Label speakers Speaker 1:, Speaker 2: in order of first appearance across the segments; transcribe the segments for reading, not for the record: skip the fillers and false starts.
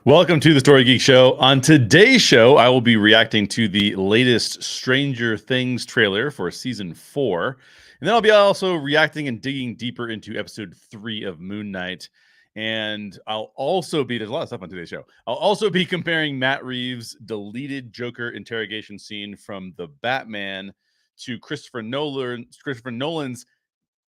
Speaker 1: Welcome to the Story Geek Show. On today's show, I will be reacting to the latest Stranger Things trailer for season 4. And then I'll be also reacting and digging deeper into episode 3 of Moon Knight. And I'll also be, there's a lot of stuff on today's show. I'll also be comparing Matt Reeves' deleted Joker interrogation scene from the Batman to Christopher Nolan's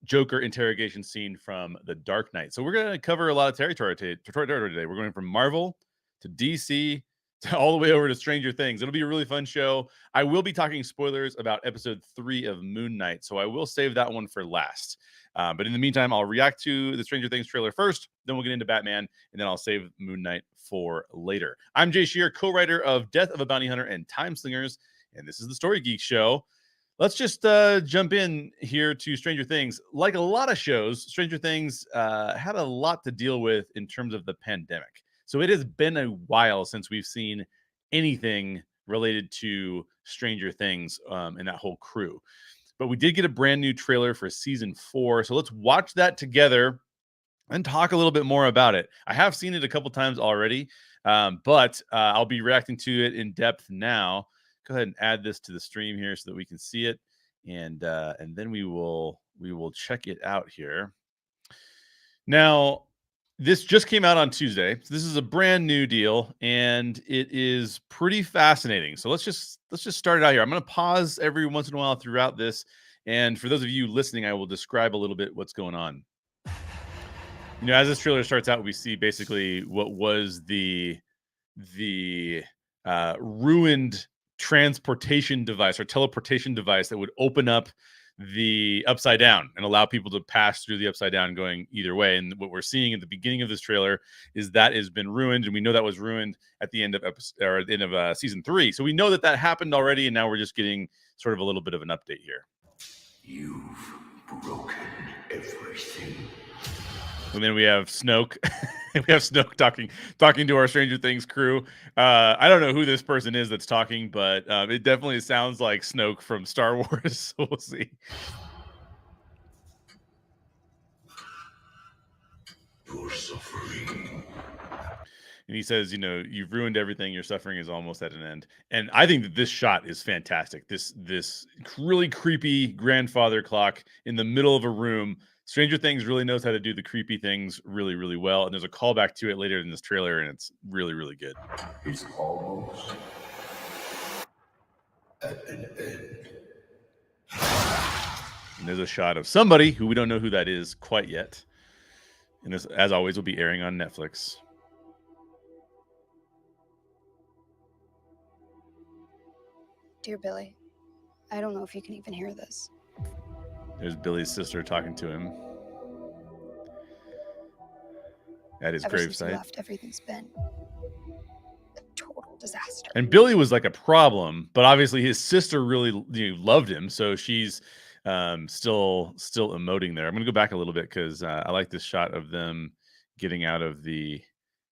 Speaker 1: Joker interrogation scene from The Dark Knight. So we're going to cover a lot of territory today. We're going from Marvel to DC to all the way over to Stranger Things. It'll be a really fun show. I will be talking spoilers about episode 3 of Moon Knight, so I will save that one for last. But in the meantime, I'll react to the Stranger Things trailer first, then we'll get into Batman, and then I'll save Moon Knight for later. I'm Jay Sherer, co-writer of Death of a Bounty Hunter and Time Slingers, and this is the Story Geek Show. Let's just jump in here to Stranger Things. Like a lot of shows, Stranger Things had a lot to deal with in terms of the pandemic. So it has been a while since we've seen anything related to Stranger Things and that whole crew. But we did get a brand new trailer for season 4. So let's watch that together and talk a little bit more about it. I have seen it a couple times already, but I'll be reacting to it in depth now. Go ahead and add this to the stream here so that we can see it, and then we will check it out here. Now, this just came out on Tuesday. So this is a brand new deal, and it is pretty fascinating. So let's just start it out here. I'm going to pause every once in a while throughout this, and for those of you listening, I will describe a little bit what's going on. You know, as this trailer starts out, we see basically what was the ruined transportation device or teleportation device that would open up the Upside Down and allow people to pass through the Upside Down going either way. And what we're seeing at the beginning of this trailer is that has been ruined, and we know that was ruined at the end of season 3. So we know that happened already, and now we're just getting sort of a little bit of an update here.
Speaker 2: You've broken everything.
Speaker 1: And then we have Snoke. We have Snoke talking to our Stranger Things crew. I don't know who this person is that's talking, but it definitely sounds like Snoke from Star Wars. So we'll see.
Speaker 2: You're suffering.
Speaker 1: And he says, you know, you've ruined everything. Your suffering is almost at an end. And I think that this shot is fantastic. This really creepy grandfather clock in the middle of a room. Stranger Things really knows how to do the creepy things really, really well. And there's a callback to it later in this trailer, and it's really, really good.
Speaker 2: It's almost at an end.
Speaker 1: And there's a shot of somebody who we don't know who that is quite yet. And this, as always, will be airing on Netflix.
Speaker 3: Dear Billy, I don't know if you can even hear this.
Speaker 1: There's Billy's sister talking to him at his
Speaker 3: Ever since you
Speaker 1: gravesite.
Speaker 3: left, everything's been a total disaster.
Speaker 1: And Billy was like a problem, but obviously his sister really loved him, so she's still emoting there. I'm gonna go back a little bit because I like this shot of them getting out of the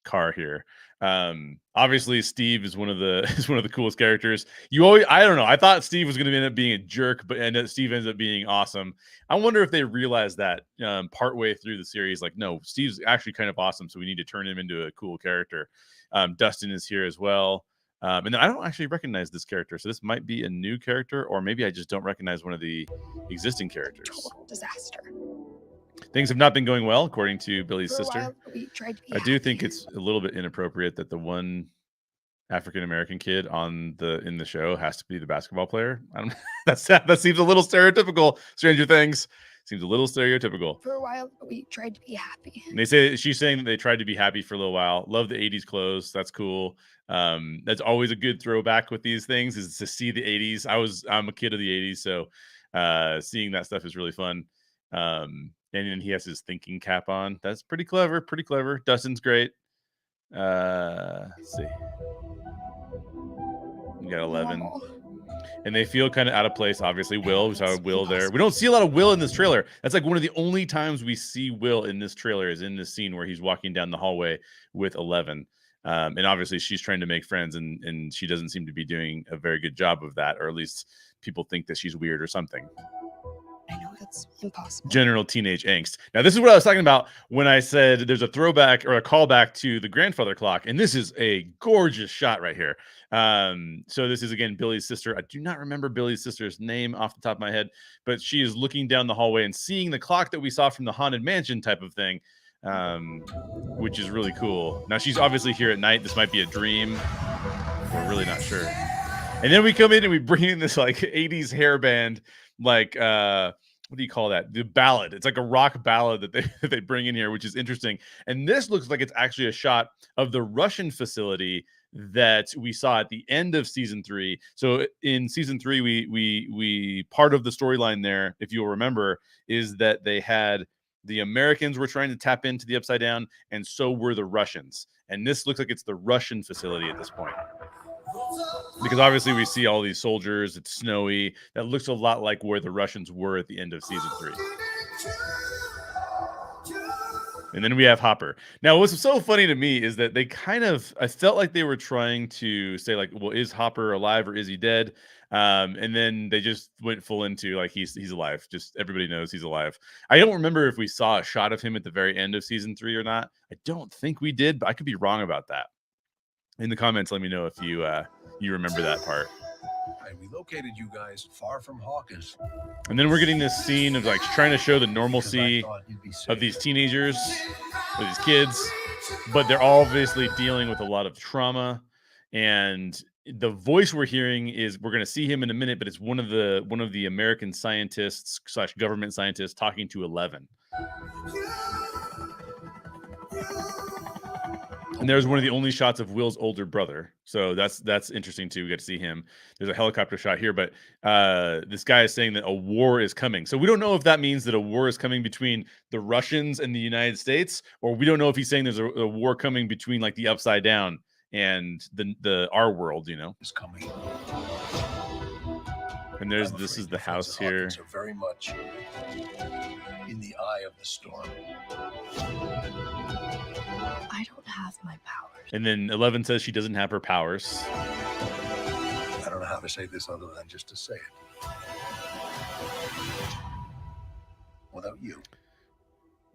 Speaker 1: car here. Obviously Steve is one of the coolest characters. I don't know, I thought Steve was going to end up being a jerk, but Steve ends up being awesome. I wonder if they realized that partway through the series, like, no, Steve's actually kind of awesome, so we need to turn him into a cool character. Dustin is here as well, and I don't actually recognize this character, so this might be a new character, or maybe I just don't recognize one of the existing characters.
Speaker 3: Total disaster.
Speaker 1: Things have not been going well, according to Billy's sister.
Speaker 3: While, we tried to be
Speaker 1: I do think
Speaker 3: happy.
Speaker 1: it's a little bit inappropriate that the one African-American kid in the show has to be the basketball player. I don't that seems a little stereotypical. Stranger Things seems a little stereotypical.
Speaker 3: For a while, we tried to be happy.
Speaker 1: And they say she's saying that they tried to be happy for a little while. Love the 80s clothes. That's cool. That's always a good throwback with these things, is to see the 80s. I'm a kid of the 80s, so seeing that stuff is really fun. And then he has his thinking cap on. That's pretty clever. Pretty clever. Dustin's great. Let's see. We got 11.
Speaker 3: Normal.
Speaker 1: And they feel kind of out of place. Obviously, Will. We saw Will there. We don't see a lot of Will in this trailer. That's like one of the only times we see Will in this trailer is in this scene where he's walking down the hallway with 11. And obviously, she's trying to make friends, and she doesn't seem to be doing a very good job of that, or at least people think that she's weird or something.
Speaker 3: I know It's impossible.
Speaker 1: General teenage angst. Now, this is what I was talking about when I said there's a throwback or a callback to the grandfather clock, and this is a gorgeous shot right here. So this is again Billy's sister. I do not remember Billy's sister's name off the top of my head, but she is looking down the hallway and seeing the clock that we saw from the Haunted Mansion type of thing, which is really cool. Now she's obviously here at night. This might be a dream. We're really not sure. And then we come in and we bring in this like 80s hairband, like what do you call that? The ballad. It's like a rock ballad that they bring in here, which is interesting. And this looks like it's actually a shot of the Russian facility that we saw at the end of season 3. So in season 3, we part of the storyline there, if you'll remember, is that they had the Americans were trying to tap into the Upside Down, and so were the Russians. And this looks like it's the Russian facility at this point. Because obviously we see all these soldiers, it's snowy. That looks a lot like where the Russians were at the end of season 3. And then we have Hopper. Now, what's so funny to me is that they I felt like they were trying to say like, well, is Hopper alive or is he dead? And then they just went full into like, he's alive. Just everybody knows he's alive. I don't remember if we saw a shot of him at the very end of season 3 or not. I don't think we did, but I could be wrong about that. In the comments, let me know if you remember that part.
Speaker 2: I relocated you guys far from Hawkins.
Speaker 1: And then we're getting this scene of like trying to show the normalcy of these teenagers or these kids, but they're obviously dealing with a lot of trauma. And the voice we're hearing is, we're going to see him in a minute, but it's one of the American scientists / government scientists talking to 11. And there's one of the only shots of Will's older brother. So that's interesting too. We get to see him. There's a helicopter shot here, but this guy is saying that a war is coming. So we don't know if that means that a war is coming between the Russians and the United States, or we don't know if he's saying there's a war coming between like the Upside Down and our world, you know.
Speaker 2: Is coming.
Speaker 1: And this is the house here.
Speaker 2: Are very much in the eye of the storm.
Speaker 4: I don't have my powers.
Speaker 1: And then 11 says she doesn't have her powers.
Speaker 2: I don't know how to say this other than just to say it. Without you,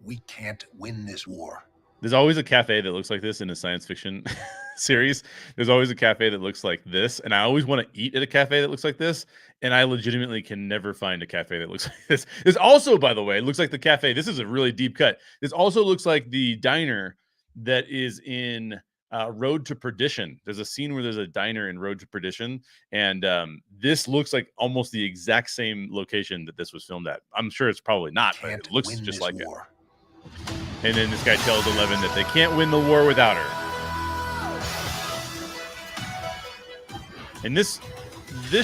Speaker 2: we can't win this war.
Speaker 1: There's always a cafe that looks like this in a science fiction series. There's always a cafe that looks like this. And I always want to eat at a cafe that looks like this. And I legitimately can never find a cafe that looks like this. This also, by the way, looks like the cafe. This is a really deep cut. This also looks like the diner that is in Road to Perdition. There's a scene where there's a diner in Road to Perdition. And this looks like almost the exact same location that this was filmed at. I'm sure it's probably not, but it looks just like
Speaker 2: war.
Speaker 1: it. And then this guy tells 11 that they can't win the war without her. And this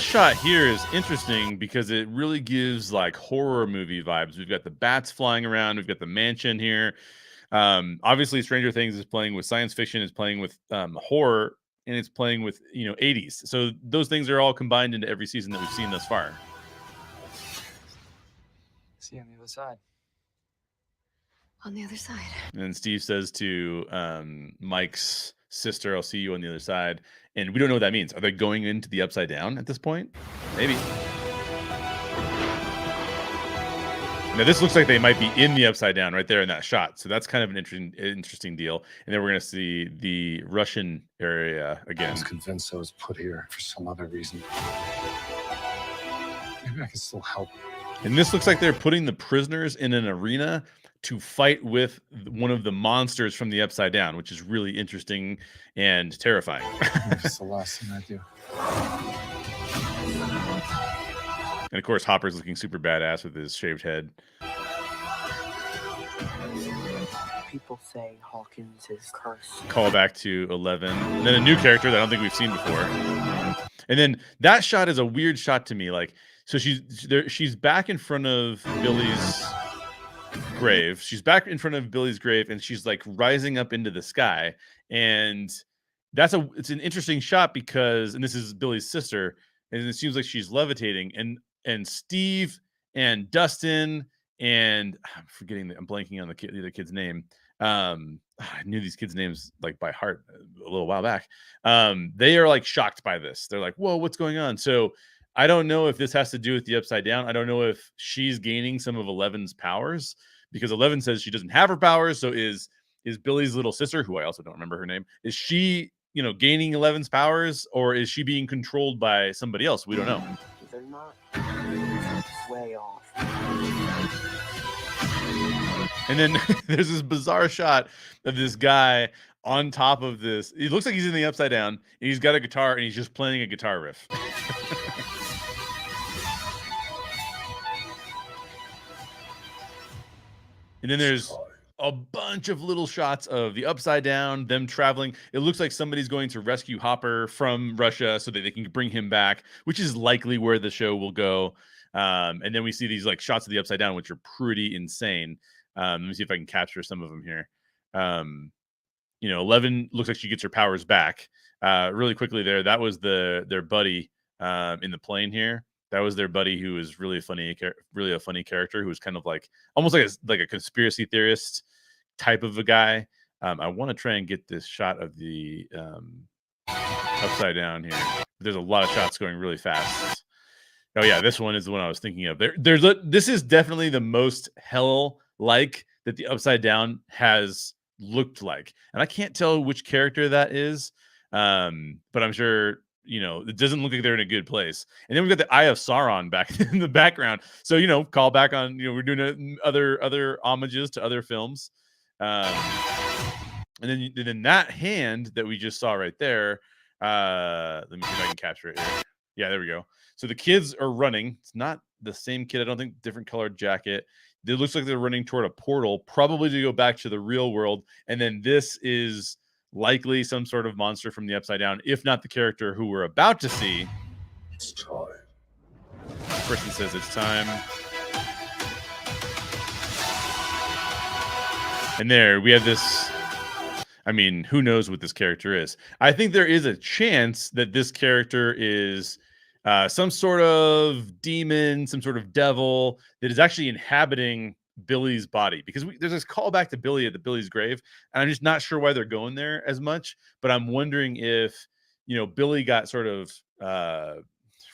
Speaker 1: shot here is interesting because it really gives like horror movie vibes. We've got the bats flying around. We've got the mansion here. Obviously, Stranger Things is playing with science fiction, is playing with horror, and it's playing with 80s. So those things are all combined into every season that we've seen thus far.
Speaker 5: See you on the other side.
Speaker 3: On the other side.
Speaker 1: And Steve says to Mike's sister, I'll see you on the other side. And we don't know what that means. Are they going into the Upside Down at this point? Maybe. Now, this looks like they might be in the Upside Down right there in that shot. So that's kind of an interesting deal. And then we're going to see the Russian area again.
Speaker 6: I was convinced I was put here for some other reason. Maybe I can still help.
Speaker 1: And this looks like they're putting the prisoners in an arena to fight with one of the monsters from the Upside Down, which is really interesting and terrifying.
Speaker 6: It's the last thing I do.
Speaker 1: And of course, Hopper's looking super badass with his shaved head.
Speaker 4: People say Hawkins is cursed.
Speaker 1: Call back to 11. And then a new character that I don't think we've seen before. And then that shot is a weird shot to me. Like, so she's back in front of Billy's grave. She's back in front of Billy's grave, and she's like rising up into the sky. And it's an interesting shot because, and this is Billy's sister, and it seems like she's levitating. And Steve and Dustin and I'm blanking on the other kid's name. I knew these kids' names like by heart a little while back. They are like shocked by this. They're like, "Whoa, what's going on?" So I don't know if this has to do with the Upside Down. I don't know if she's gaining some of 11's powers, because 11 says she doesn't have her powers. So is Billy's little sister, who I also don't remember her name, is she, gaining 11's powers, or is she being controlled by somebody else? We don't know.
Speaker 4: They're not way off.
Speaker 1: And then there's this bizarre shot of this guy on top of this. It looks like he's in the Upside Down, and he's got a guitar, and he's just playing a guitar riff. And then there's a bunch of little shots of the Upside Down, them traveling. It looks like somebody's going to rescue Hopper from Russia so that they can bring him back, which is likely where the show will go. And then we see these like shots of the Upside Down, which are pretty insane. Let me see if I can capture some of them here. 11 looks like she gets her powers back really quickly there. That was their buddy in the plane here. That was their buddy, who was really a funny character, who was kind of like almost like a conspiracy theorist type of a guy. I want to try and get this shot of the Upside Down here. There's a lot of shots going really fast. Oh yeah, this one is the one I was thinking of. This is definitely the most hell-like that the Upside Down has looked like, and I can't tell which character that is, but I'm sure. It doesn't look like they're in a good place. And then we've got the Eye of Sauron back in the background. So, call back on, we're doing other homages to other films. And then that hand that we just saw right there, let me see if I can capture it here. Yeah, there we go. So the kids are running. It's not the same kid. I don't think, different colored jacket. It looks like they're running toward a portal, probably to go back to the real world. And then this is likely some sort of monster from the Upside Down, if not the character who we're about to see.
Speaker 2: It's time.
Speaker 1: Person says it's time. And there we have this. I mean, who knows what this character is? I think there is a chance that this character is some sort of demon, some sort of devil that is actually inhabiting Billy's body, because there's this callback to Billy at Billy's grave, and I'm just not sure why they're going there as much. But I'm wondering if Billy got sort of, for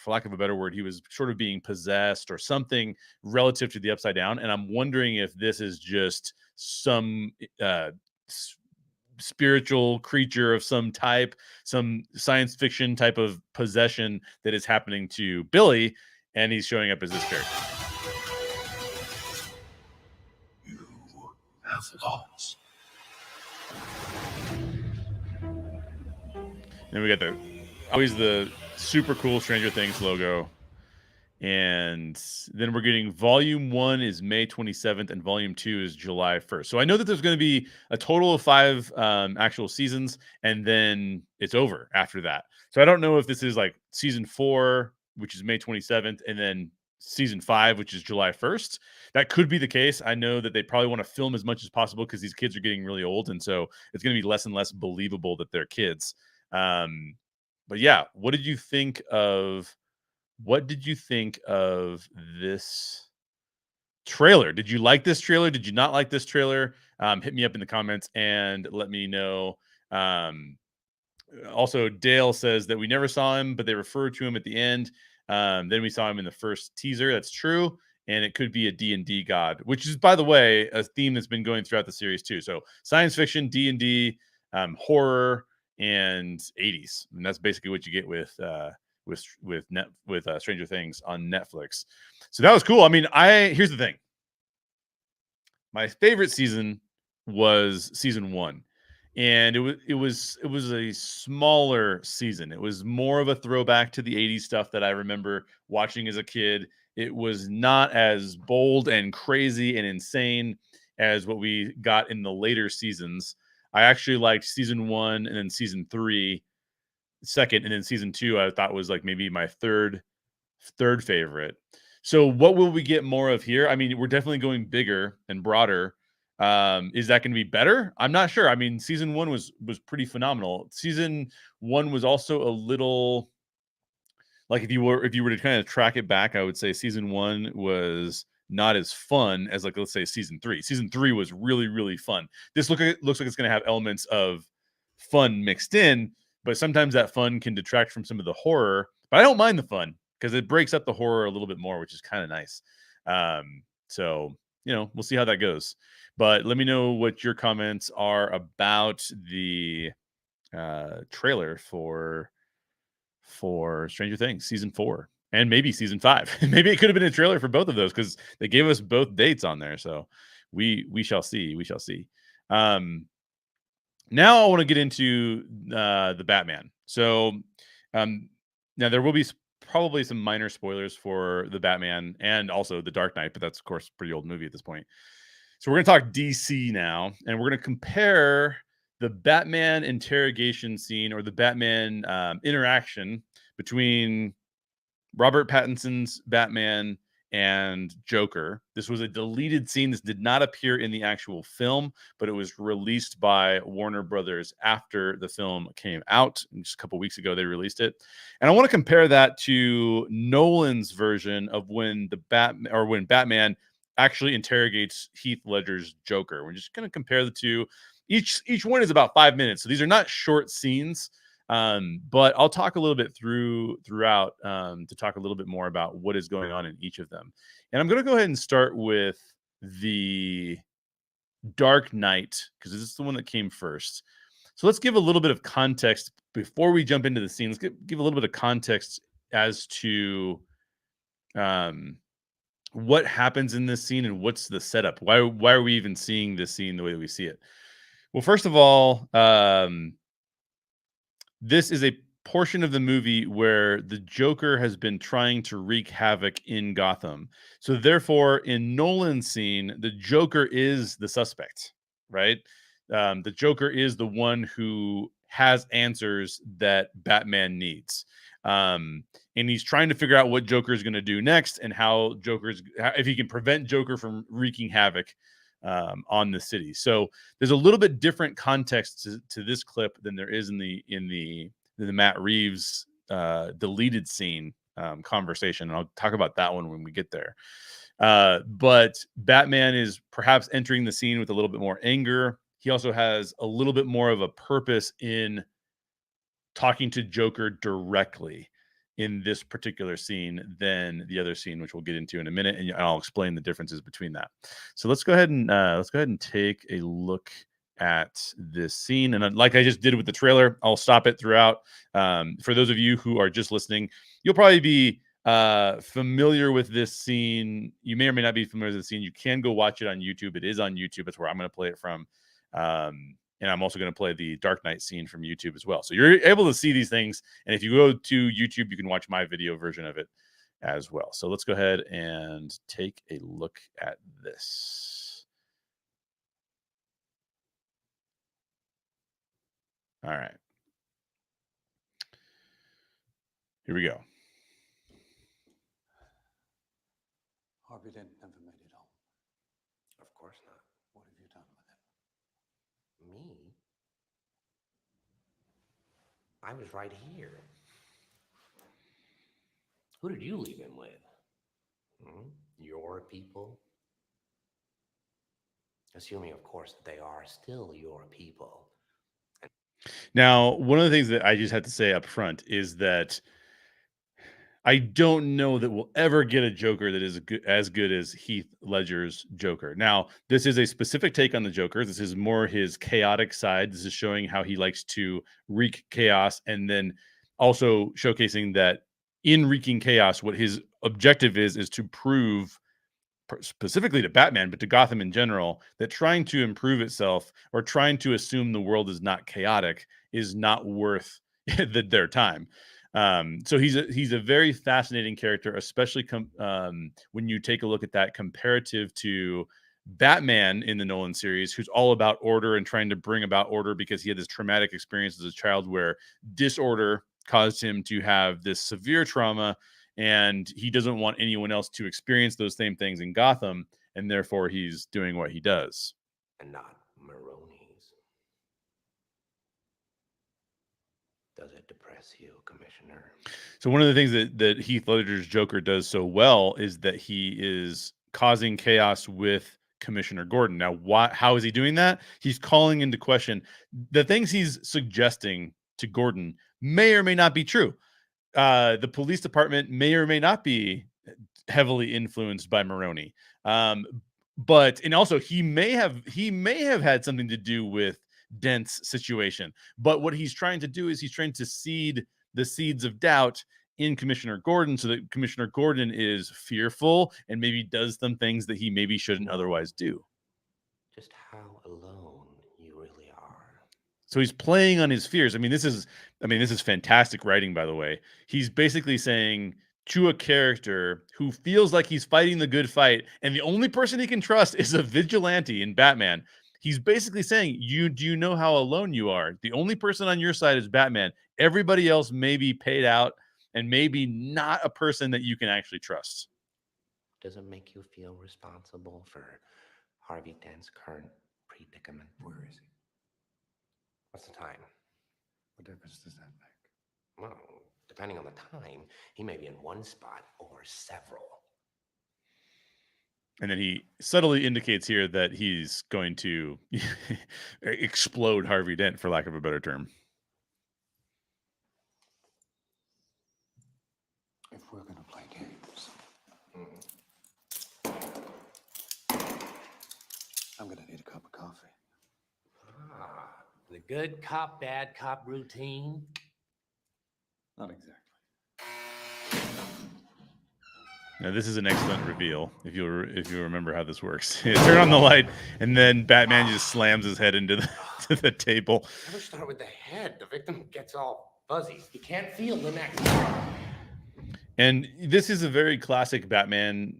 Speaker 1: lack of a better word, he was sort of being possessed or something relative to the Upside Down, and I'm wondering if this is just some spiritual creature of some type, some science fiction type of possession that is happening to Billy, and he's showing up as this character.
Speaker 2: Have lost.
Speaker 1: Then we got always the super cool Stranger Things logo. And then we're getting Volume 1 is May 27th and Volume 2 is July 1st. So I know that there's going to be a total of 5 actual seasons, and then it's over after that. So I don't know if this is like season 4, which is May 27th, and then season 5, which is July 1st. That could be the case. I know that they probably want to film as much as possible because these kids are getting really old, and so it's going to be less and less believable that they're kids. But yeah, what did you think of this trailer? Did you like this trailer? Did you not like this trailer? Hit me up in the comments and let me know. Also, Dale says that we never saw him, but they referred to him at the end. Then we saw him in the first teaser. That's true. And it could be a D&D god, which is, by the way, a theme that's been going throughout the series too. So science fiction, D&D, horror, and 80s. And that's basically what you get with Stranger Things on Netflix. So that was cool. I mean, here's the thing. My favorite season was season 1. And it was a smaller season. It was more of a throwback to the 80s stuff that I remember watching as a kid. It was not as bold and crazy and insane as what we got in the later seasons. I actually liked season 1 and then season 3 second, and then season 2 I thought was like maybe my third favorite. So what will we get more of here? I mean, we're definitely going bigger and broader. Is that going to be better? I'm not sure. I mean, season 1 was pretty phenomenal. Season 1 was also a little like, if you were to kind of track it back, I would say season 1 was not as fun as, like, let's say season 3. Season 3 was really, really fun. This looks like it's going to have elements of fun mixed in, but sometimes that fun can detract from some of the horror. But I don't mind the fun because it breaks up the horror a little bit more, which is kind of nice. So we'll see how that goes. But let me know what your comments are about the trailer for Stranger Things season 4 and maybe season 5. Maybe it could have been a trailer for both of those because they gave us both dates on there. So we shall see. We shall see. Now I want to get into the Batman. So now there will be probably some minor spoilers for the Batman and also the Dark Knight, but that's of course a pretty old movie at this point. So we're going to talk DC now, and we're going to compare the Batman interrogation scene or the Batman interaction between Robert Pattinson's Batman and Joker. This was a deleted scene. This did not appear in the actual film, but it was released by Warner Brothers after the film came out. Just a couple weeks ago, they released it. And I want to compare that to Nolan's version of when Batman actually interrogates Heath Ledger's Joker. We're just going to compare the two. Each one is about 5 minutes. So these are not short scenes. But I'll talk a little bit throughout to talk a little bit more about what is going on in each of them. And I'm going to go ahead and start with the Dark Knight because this is the one that came first. So let's give a little bit of context before we jump into the scene. Let's give a little bit of context as to what happens in this scene and what's the setup. Why are we even seeing this scene the way that we see it? Well, first of all, this is a portion of the movie where the Joker has been trying to wreak havoc in Gotham. So therefore, in Nolan's scene, the Joker is the suspect, right? The Joker is the one who has answers that Batman needs. And he's trying to figure out what Joker is going to do next and if he can prevent Joker from wreaking havoc on the city. So there's a little bit different context to this clip than there is in the Matt Reeves deleted scene conversation. And I'll talk about that one when we get there. But Batman is perhaps entering the scene with a little bit more anger. He also has a little bit more of a purpose in talking to Joker directly in this particular scene than the other scene, which we'll get into in a minute, and I'll explain the differences between that. So let's go ahead and take a look at this scene. And like I just did with the trailer, I'll stop it throughout. For those of you who are just listening, you'll probably be familiar with this scene. You may or may not be familiar with the scene. You can go watch it on YouTube. It is on YouTube. That's where I'm going to play it from. And I'm also going to play the Dark Knight scene from YouTube as well. So you're able to see these things. And if you go to YouTube, you can watch my video version of it as well. So let's go ahead and take a look at this. All right. Here we go.
Speaker 6: Harvey didn't never made it home.
Speaker 2: Of course not.
Speaker 6: What have you done with him?
Speaker 2: Me? I was right here. Who did you leave him with? Your people? Assuming, of course, that they are still your people.
Speaker 1: Now, one of the things that I just have to say up front is that I don't know that we'll ever get a Joker that is as good as Heath Ledger's Joker. Now, this is a specific take on the Joker. This is more his chaotic side. This is showing how he likes to wreak chaos and then also showcasing that in wreaking chaos, what his objective is to prove specifically to Batman, but to Gotham in general, that trying to improve itself or trying to assume the world is not chaotic is not worth their time. So he's a very fascinating character, especially when you take a look at that comparative to Batman in the Nolan series, who's all about order and trying to bring about order because he had this traumatic experience as a child where disorder caused him to have this severe trauma, and he doesn't want anyone else to experience those same things in Gotham, and therefore he's doing what he does.
Speaker 2: And not Maroni's. Does it depress you, Commissioner?
Speaker 1: So one of the things that Heath Ledger's Joker does so well is that he is causing chaos with Commissioner Gordon. Now, how is he doing that? He's calling into question the things he's suggesting to Gordon may or may not be true. the police department may or may not be heavily influenced by Maroney. But and also he may have had something to do with Dent's situation. But what he's trying to do is he's trying to seed the seeds of doubt in Commissioner Gordon so that Commissioner Gordon is fearful and maybe does some things that he maybe shouldn't otherwise do.
Speaker 7: Just how alone you really are.
Speaker 1: So he's playing on his fears. I mean, this is fantastic writing, by the way. He's basically saying to a character who feels like he's fighting the good fight, and the only person he can trust is a vigilante in Batman. He's basically saying, do you know how alone you are? The only person on your side is Batman. Everybody else may be paid out and maybe not a person that you can actually trust.
Speaker 7: Does it make you feel responsible for Harvey Dent's current predicament?
Speaker 6: Where is he?
Speaker 7: What's the time?
Speaker 6: What difference does that make?
Speaker 7: Well, depending on the time, he may be in one spot or several.
Speaker 1: And then he subtly indicates here that he's going to explode Harvey Dent, for lack of a better term.
Speaker 6: If we're going to play games, I'm going to need a cup of coffee.
Speaker 7: The good cop, bad cop routine.
Speaker 6: Not exactly.
Speaker 1: Now, this is an excellent reveal. If you remember how this works, you turn on the light, and then Batman just slams his head into to the table.
Speaker 7: Never start with the head. The victim gets all fuzzy. You can't feel the neck.
Speaker 1: And this is a very classic Batman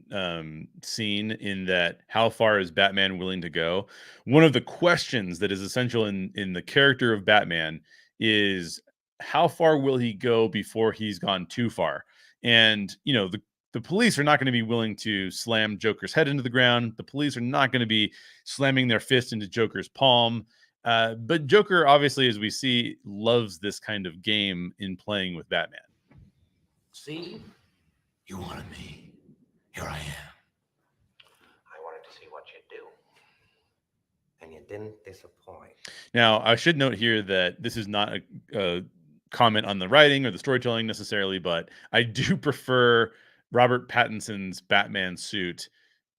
Speaker 1: scene in that how far is Batman willing to go? One of the questions that is essential in the character of Batman is how far will he go before he's gone too far? And, you know, the police are not going to be willing to slam Joker's head into the ground. The police are not going to be slamming their fist into Joker's palm. But Joker, obviously, as we see, loves this kind of game in playing with Batman.
Speaker 7: See?
Speaker 2: You wanted me. Here I am.
Speaker 7: I wanted to see what you'd do. And you didn't disappoint.
Speaker 1: Now, I should note here that this is not a comment on the writing or the storytelling necessarily, but I do prefer Robert Pattinson's Batman suit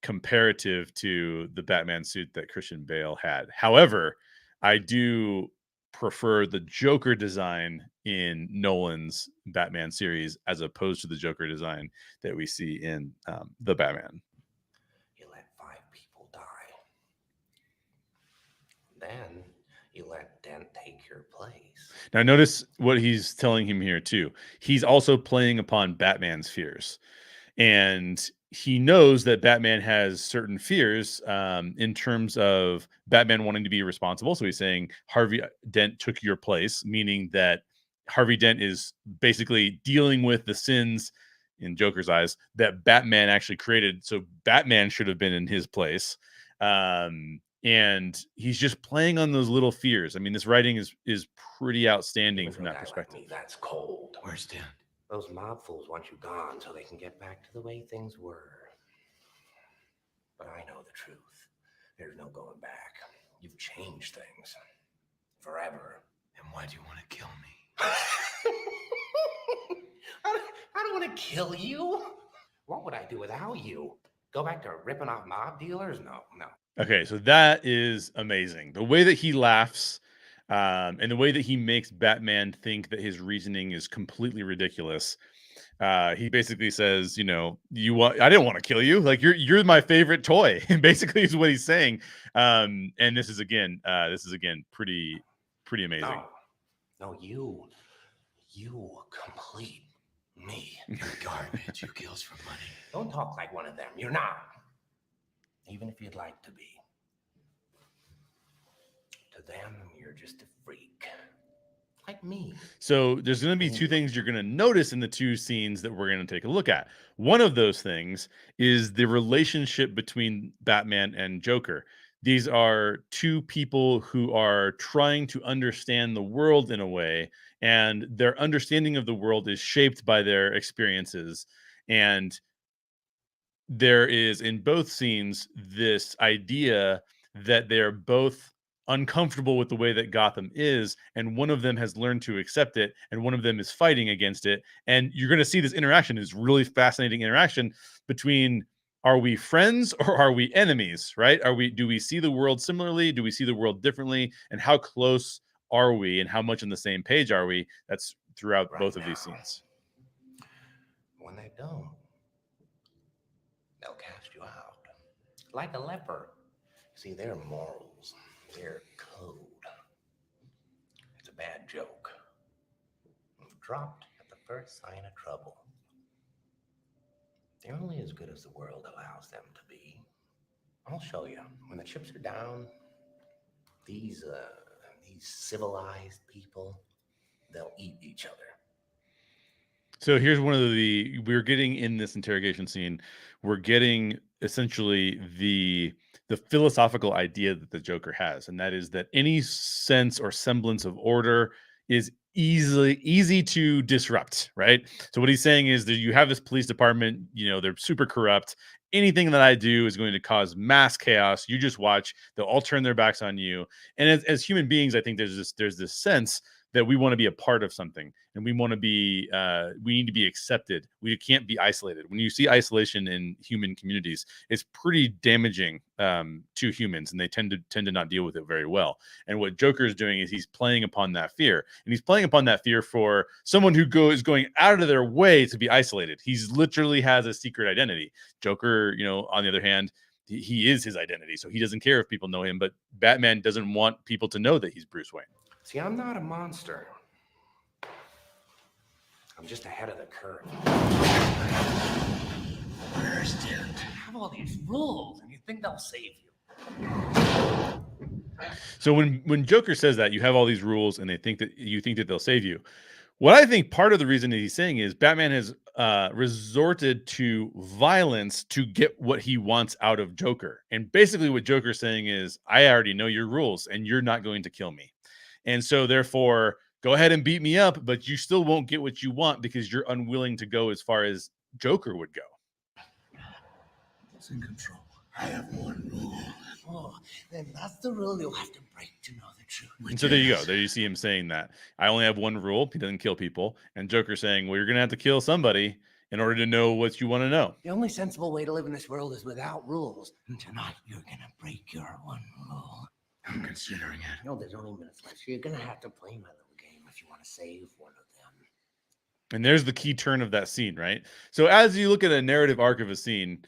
Speaker 1: comparative to the Batman suit that Christian Bale had. However, I do prefer the Joker design in Nolan's Batman series as opposed to the Joker design that we see in the Batman.
Speaker 7: You let 5 people die. Then you let Dent take your place.
Speaker 1: Now, notice what he's telling him here, too. He's also playing upon Batman's fears. And he knows that Batman has certain fears in terms of Batman wanting to be responsible. So he's saying Harvey Dent took your place, meaning that Harvey Dent is basically dealing with the sins, in Joker's eyes, that Batman actually created. So Batman should have been in his place. And he's just playing on those little fears. I mean, this writing is pretty outstanding from that perspective.
Speaker 7: Like me, that's cold.
Speaker 2: Where's Dent?
Speaker 7: Those mob fools want you gone so they can get back to the way things were. But I know the truth. There's no going back. You've changed things. Forever.
Speaker 2: And why do you want to kill me?
Speaker 7: I don't want to kill you. What would I do without you? Go back to ripping off mob dealers? No.
Speaker 1: Okay, so that is amazing. The way that he laughs and the way that he makes Batman think that his reasoning is completely ridiculous. He basically says, you know, I didn't want to kill you. Like you're my favorite toy. Basically is what he's saying. And this is again pretty amazing.
Speaker 7: No, you complete me.
Speaker 2: You're garbage. You kills for money.
Speaker 7: Don't talk like one of them. You're not. Even if you'd like to be. To them, you're just a freak. Like me.
Speaker 1: So there's going to be 2 things you're going to notice in the 2 scenes that we're going to take a look at. One of those things is the relationship between Batman and Joker. These are 2 people who are trying to understand the world in a way, and their understanding of the world is shaped by their experiences. And there is in both scenes this idea that they're both uncomfortable with the way that Gotham is, and one of them has learned to accept it, and one of them is fighting against it. And you're going to see this interaction, is really fascinating interaction between, are we friends or are we enemies, right? Do we see the world similarly? Do we see the world differently? And how close are we, and how much on the same page are we? That's throughout both of these scenes.
Speaker 7: When they don't, they'll cast you out. Like a leper. See, their morals, their code. It's a bad joke. Dropped at the first sign of trouble. They're only as good as the world allows them to be. I'll show you. When the chips are down, these civilized people, they'll eat each other.
Speaker 1: So here's one of we're getting in this interrogation scene, we're getting essentially the philosophical idea that the Joker has, and that is that any sense or semblance of order is easy to disrupt, right? So what he's saying is that you have this police department, they're super corrupt. Anything that I do is going to cause mass chaos. You just watch. They'll all turn their backs on you. And as human beings, I think there's this sense that we want to be a part of something, and we want to be, we need to be accepted. We can't be isolated. When you see isolation in human communities, it's pretty damaging to humans, and they tend to not deal with it very well. And what Joker is doing is he's playing upon that fear, and he's playing upon that fear for someone who is going out of their way to be isolated. He's literally has a secret identity. Joker, on the other hand, he is his identity, so he doesn't care if people know him. But Batman doesn't want people to know that he's Bruce Wayne.
Speaker 7: See, I'm not a monster. I'm just ahead of the curve.
Speaker 8: You have all these rules, and you think they'll save you.
Speaker 1: So when Joker says that, you have all these rules, and you think that they'll save you. What I think part of the reason that he's saying is Batman has resorted to violence to get what he wants out of Joker. And basically what Joker's saying is, I already know your rules, and you're not going to kill me. And so therefore, go ahead and beat me up, but you still won't get what you want because you're unwilling to go as far as Joker would go.
Speaker 8: It's in control. I have one rule. Oh, then that's the rule you'll have to break to know the truth.
Speaker 1: And so there you go. There you see him saying that. I only have one rule. He doesn't kill people. And Joker saying, well, you're going to have to kill somebody in order to know what you want to know.
Speaker 8: The only sensible way to live in this world is without rules. And tonight, you're going to break your one rule. I'm considering it.
Speaker 7: No, there's only minutes left. So you're going to have to play my little game if you want to save one of them.
Speaker 1: And there's the key turn of that scene, right? So as you look at a narrative arc of a scene,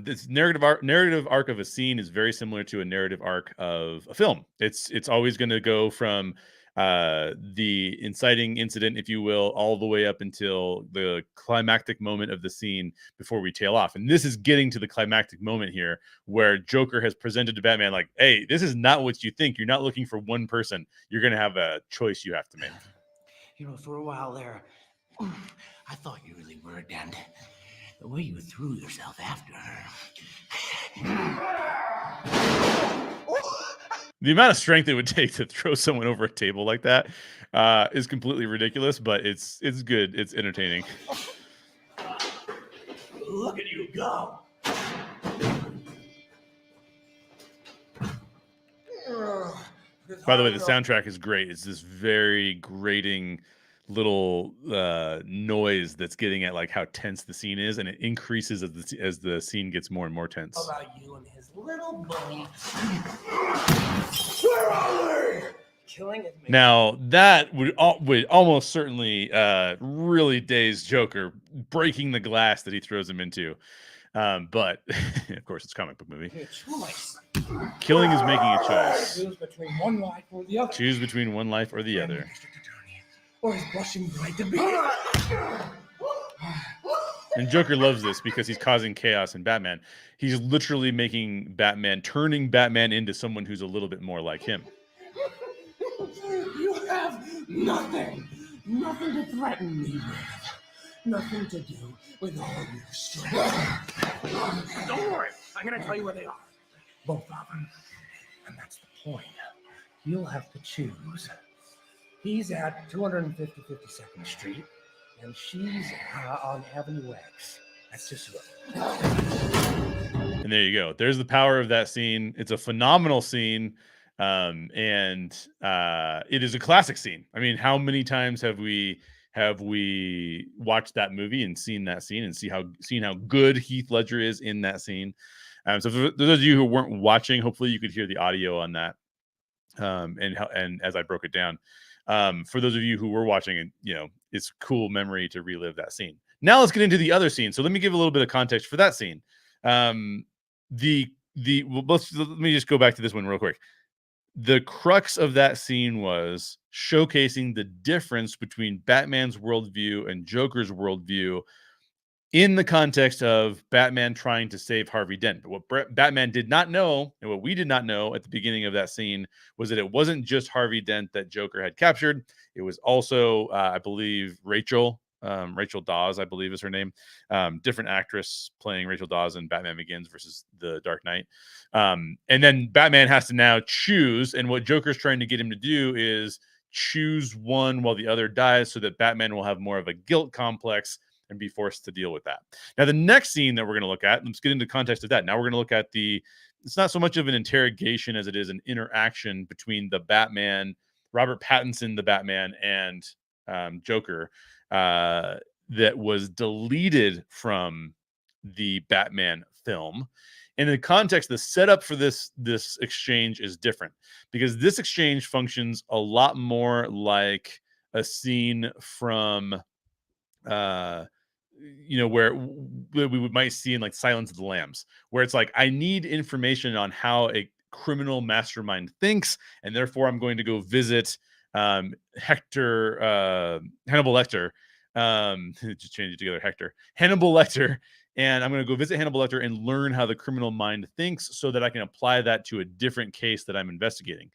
Speaker 1: this narrative arc of a scene is very similar to a narrative arc of a film. It's always going to go from the inciting incident, if you will, all the way up until the climactic moment of the scene before we tail off. And this is getting to the climactic moment here where Joker has presented to Batman like, hey, this is not what you think. You're not looking for one person. You're going to have a choice you have to make.
Speaker 8: For a while there, I thought you really were, Dan. The way you threw yourself after her.
Speaker 1: The amount of strength it would take to throw someone over a table like that is completely ridiculous, but it's good. It's entertaining.
Speaker 8: Look at you go.
Speaker 1: By the way, the soundtrack is great. It's this very grating little noise that's getting at like how tense the scene is, and it increases as the scene gets more and more tense.
Speaker 8: How about you and his little bunny? Where are they? Killing his man.
Speaker 1: Now that would almost certainly really daze Joker, breaking the glass that he throws him into. But of course, it's a comic book movie.
Speaker 8: Choice.
Speaker 1: Killing is making a choice.
Speaker 8: Choose between one life or the other.
Speaker 1: Choose between one life or the other.
Speaker 8: Or his blushing bride to be.
Speaker 1: And Joker loves this because he's causing chaos in Batman. He's literally turning Batman into someone who's a little bit more like him.
Speaker 8: You have nothing to threaten me with. Nothing to do with all your strength. Don't worry, I'm going to tell you where they are. Both of them. And that's the point. You'll have to choose. He's at 250 52nd Street, and she's on Avenue X. That's just right.
Speaker 1: And there you go. There's the power of that scene. It's a phenomenal scene. And it is a classic scene. I mean, how many times have we watched that movie and seen that scene and seen how good Heath Ledger is in that scene? So for those of you who weren't watching, hopefully you could hear the audio on that. And as I broke it down, for those of you who were watching, and it's cool memory to relive that scene. Now let's get into the other scene. So let me give a little bit of context for that scene. Let me just go back to this one real quick. The crux of that scene was showcasing the difference between Batman's worldview and Joker's worldview in the context of Batman trying to save Harvey Dent. But what Batman did not know, and what we did not know at the beginning of that scene, was that it wasn't just Harvey Dent that Joker had captured. It was also, I believe, Rachel Dawes, I believe is her name. Different actress playing Rachel Dawes in Batman Begins versus The Dark Knight. And then Batman has to now choose, and what Joker's trying to get him to do is choose one while the other dies, so that Batman will have more of a guilt complex and be forced to deal with that. Now, the next scene that we're going to look at, let's get into context of that. Now we're going to look at it's not so much of an interrogation as it is an interaction between the Batman, Robert Pattinson, the Batman, and Joker, that was deleted from the Batman film. And in the context, the setup for this exchange is different, because this exchange functions a lot more like a scene from where we might see in like Silence of the Lambs, where it's like, I need information on how a criminal mastermind thinks, and therefore I'm going to go visit Hannibal Lecter. Just change it together, Hannibal Lecter, and I'm going to go visit Hannibal Lecter and learn how the criminal mind thinks, so that I can apply that to a different case that I'm investigating.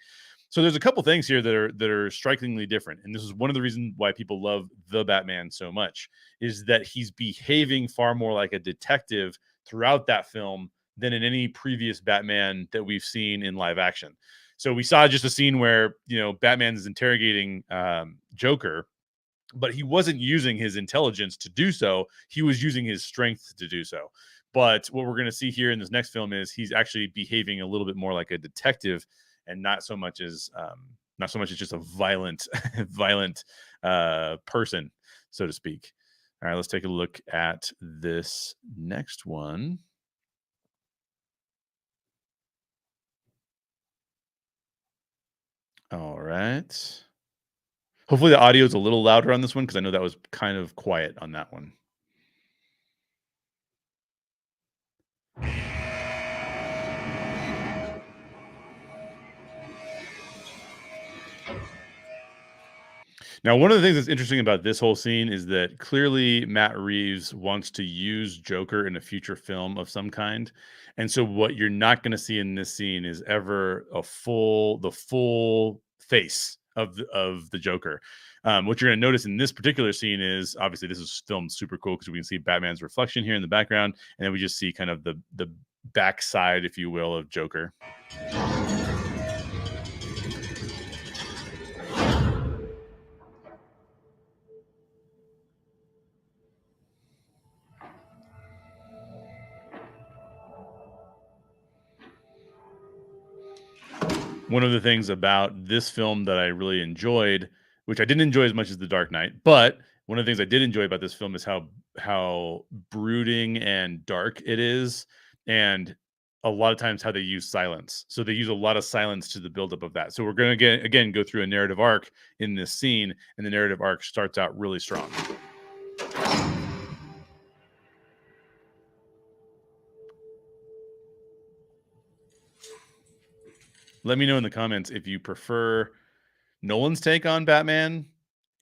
Speaker 1: So there's a couple things here that are strikingly different, and this is one of the reasons why people love the Batman so much, is that he's behaving far more like a detective throughout that film than in any previous Batman that we've seen in live action. So we saw just a scene where Batman is interrogating Joker, but he wasn't using his intelligence to do so. He was using his strength to do so. But what we're going to see here in this next film is he's actually behaving a little bit more like a detective, and not so much as just a violent person, so to speak. All right, let's take a look at this next one. All right. Hopefully the audio is a little louder on this one, because I know that was kind of quiet on that one. Now, one of the things that's interesting about this whole scene is that clearly Matt Reeves wants to use Joker in a future film of some kind. And so what you're not going to see in this scene is ever the full face of the Joker. What you're going to notice in this particular scene is, obviously this is filmed super cool, because we can see Batman's reflection here in the background, and then we just see kind of the backside, if you will, of Joker. One of the things about this film that I really enjoyed, which I didn't enjoy as much as The Dark Knight, but one of the things I did enjoy about this film is how brooding and dark it is, and a lot of times how they use silence. So they use a lot of silence to the buildup of that. So we're going to again go through a narrative arc in this scene, and the narrative arc starts out really strong. Let me know in the comments if you prefer Nolan's take on Batman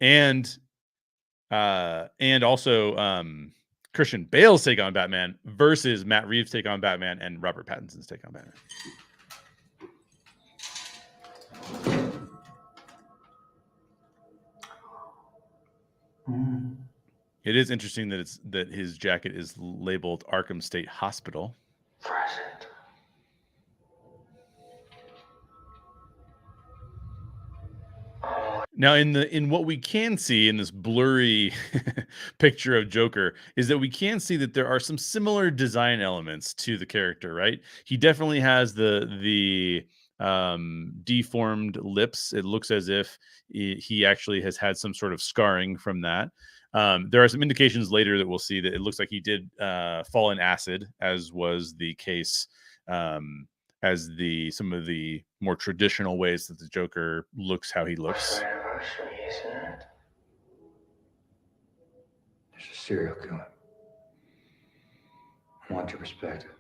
Speaker 1: and also Christian Bale's take on Batman versus Matt Reeves' take on Batman and Robert Pattinson's take on Batman. It is interesting that his jacket is labeled Arkham State Hospital.
Speaker 7: Present.
Speaker 1: Now, in what we can see in this blurry picture of Joker is that we can see that there are some similar design elements to the character, right? He definitely has the deformed lips. It looks as if he actually has had some sort of scarring from that. There are some indications later that we'll see that it looks like he did fall in acid, as was the case as some of the more traditional ways that the Joker looks how he looks.
Speaker 8: It's our anniversary, isn't it? There's a serial killer. I want your perspective.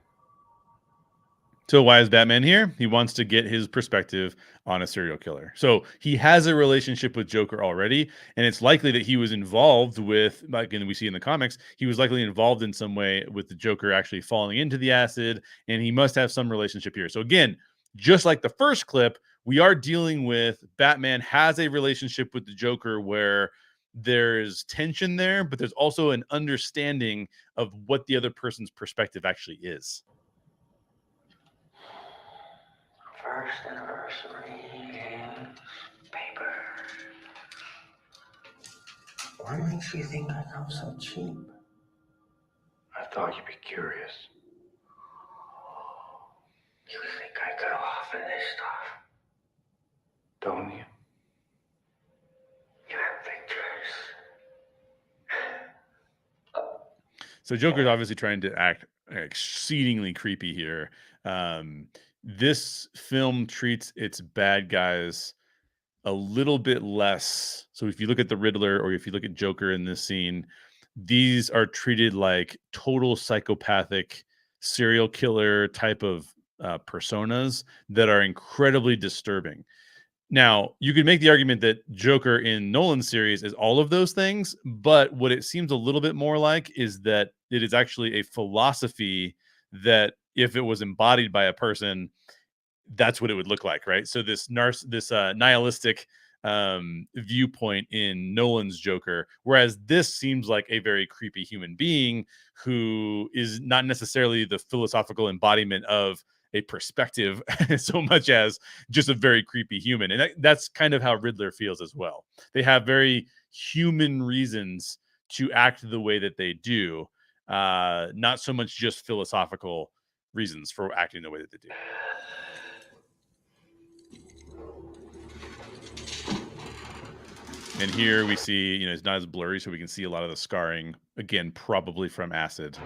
Speaker 1: So why is Batman here? He wants to get his perspective on a serial killer. So he has a relationship with Joker already, and it's likely that he was involved with, like we see in the comics, he was likely involved in some way with the Joker actually falling into the acid, and he must have some relationship here. So again, just like the first clip, we are dealing with Batman has a relationship with the Joker where there's tension there, but there's also an understanding of what the other person's perspective actually is.
Speaker 8: First anniversary and paper. What makes you think I come so cheap? I thought you'd be curious. You think I could offer this stuff? Don't you? You have pictures.
Speaker 1: So Joker's obviously trying to act exceedingly creepy here. This film treats its bad guys a little bit less. So if you look at the Riddler or if you look at Joker in this scene, these are treated like total psychopathic serial killer type of personas that are incredibly disturbing. Now, you could make the argument that Joker in Nolan's series is all of those things, but what it seems a little bit more like is that it is actually a philosophy that if it was embodied by a person, that's what it would look like, right? So this nihilistic viewpoint in Nolan's Joker, whereas this seems like a very creepy human being who is not necessarily the philosophical embodiment of a perspective so much as just a very creepy human. And that's kind of how Riddler feels as well. They have very human reasons to act the way that they do, not so much just philosophical reasons for acting the way that they do. And here we see, it's not as blurry, so we can see a lot of the scarring, again, probably from acid.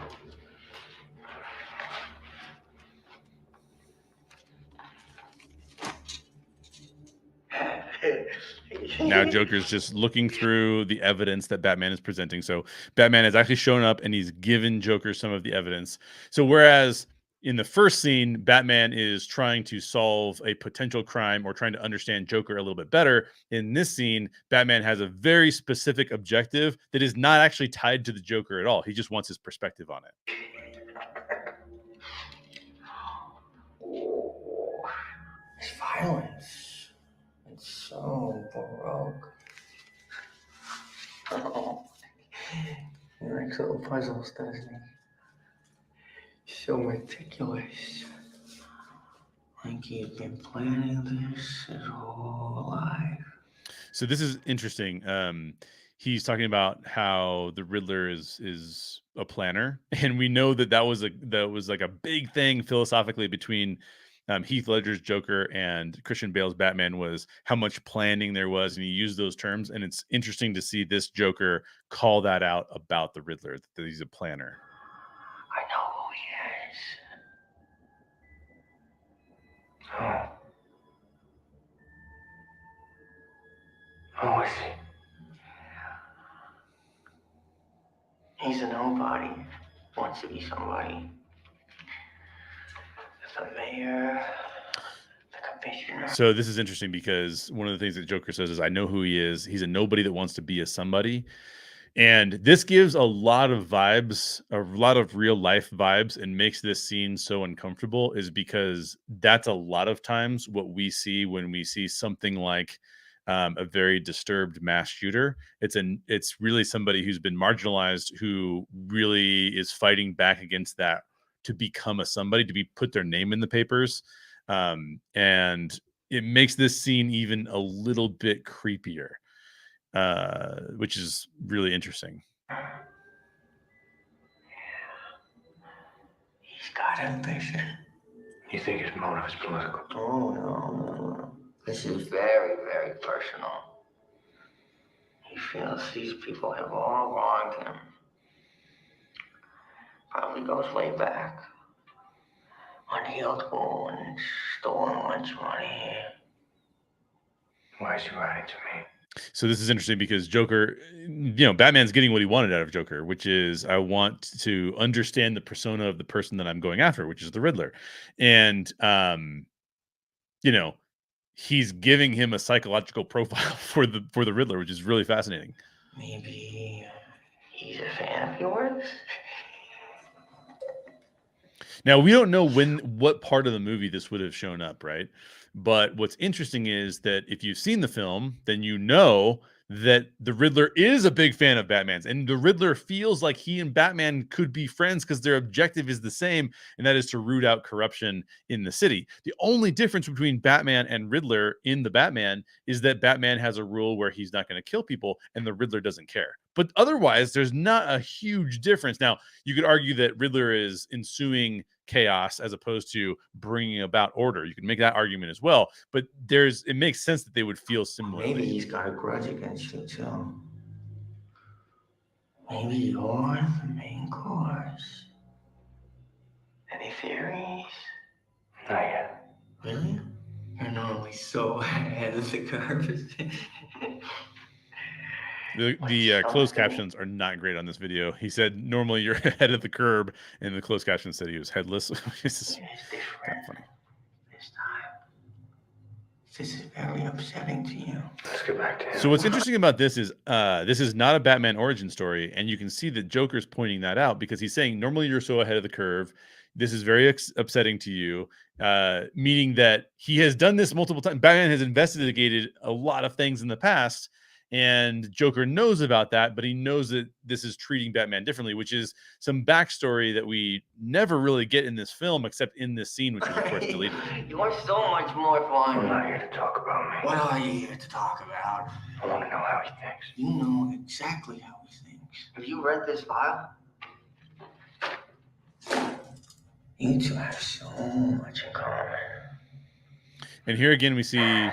Speaker 1: Now Joker's just looking through the evidence that Batman is presenting. So Batman has actually shown up and he's given Joker some of the evidence. So whereas in the first scene, Batman is trying to solve a potential crime or trying to understand Joker a little bit better, in this scene, Batman has a very specific objective that is not actually tied to the Joker at all. He just wants his perspective on it.
Speaker 8: Oh, it's violence. It's so baroque. Oh, he likes little puzzles, doesn't he? So meticulous. Like he's been planning this his whole life.
Speaker 1: So this is interesting. He's talking about how the Riddler is a planner, and we know that was like a big thing philosophically between Heath Ledger's Joker and Christian Bale's Batman, was how much planning there was, and he used those terms. And it's interesting to see this Joker call that out about the Riddler, that he's a planner.
Speaker 8: I know who he is. Who is he? He's a nobody. Wants to be somebody. The mayor, the commissioner.
Speaker 1: So this is interesting because one of the things that Joker says is, I know who he is. He's a nobody that wants to be a somebody. And this gives a lot of vibes, a lot of real life vibes, and makes this scene so uncomfortable, is because that's a lot of times what we see when we see something like a very disturbed mass shooter. It's really somebody who's been marginalized, who really is fighting back against that to become a somebody, to put their name in the papers. And it makes this scene even a little bit creepier, which is really interesting.
Speaker 8: He's got ambition.
Speaker 7: You think his motive is political?
Speaker 9: Oh, no. This is very, very personal. He feels these people have all wronged him. Probably goes way back. Unhealed wounds, stolen lunch money.
Speaker 7: Why is he writing to me?
Speaker 1: So this is interesting because Joker, Batman's getting what he wanted out of Joker, which is I want to understand the persona of the person that I'm going after, which is the Riddler. And, he's giving him a psychological profile for the Riddler, which is really fascinating.
Speaker 9: Maybe he's a fan of yours?
Speaker 1: Now, we don't know what part of the movie this would have shown up, right? But what's interesting is that if you've seen the film, then you know that the Riddler is a big fan of Batman's, and the Riddler feels like he and Batman could be friends because their objective is the same, and that is to root out corruption in the city. The only difference between Batman and Riddler in the Batman is that Batman has a rule where he's not going to kill people, and the Riddler doesn't care. But otherwise, there's not a huge difference. Now, you could argue that Riddler is ensuing chaos as opposed to bringing about order. You can make that argument as well, but it makes sense that they would feel similarly.
Speaker 9: Maybe he's got a grudge against you too. Maybe you're the main course. Any theories?
Speaker 7: Not yet.
Speaker 9: Really? You're normally so ahead of the curve.
Speaker 1: The closed captions are not great on this video. He said normally you're ahead of the curb, and the closed caption said he was headless. This is kind of funny.
Speaker 9: This time. This is very upsetting to you.
Speaker 7: Let's get back to him.
Speaker 1: So what's interesting about this is not a Batman origin story, and you can see that Joker's pointing that out because he's saying normally you're so ahead of the curve. This is very upsetting to you, meaning that he has done this multiple times. Batman has investigated a lot of things in the past, and Joker knows about that, but he knows that this is treating Batman differently, which is some backstory that we never really get in this film, except in this scene, which is, of course, deleted.
Speaker 9: You are so much more fun.
Speaker 7: I'm not here to talk about me.
Speaker 9: What are you here to talk about?
Speaker 7: I want to know how he thinks.
Speaker 9: You know exactly how he thinks. Have you read this file? You two have so much in common.
Speaker 1: And here again, we see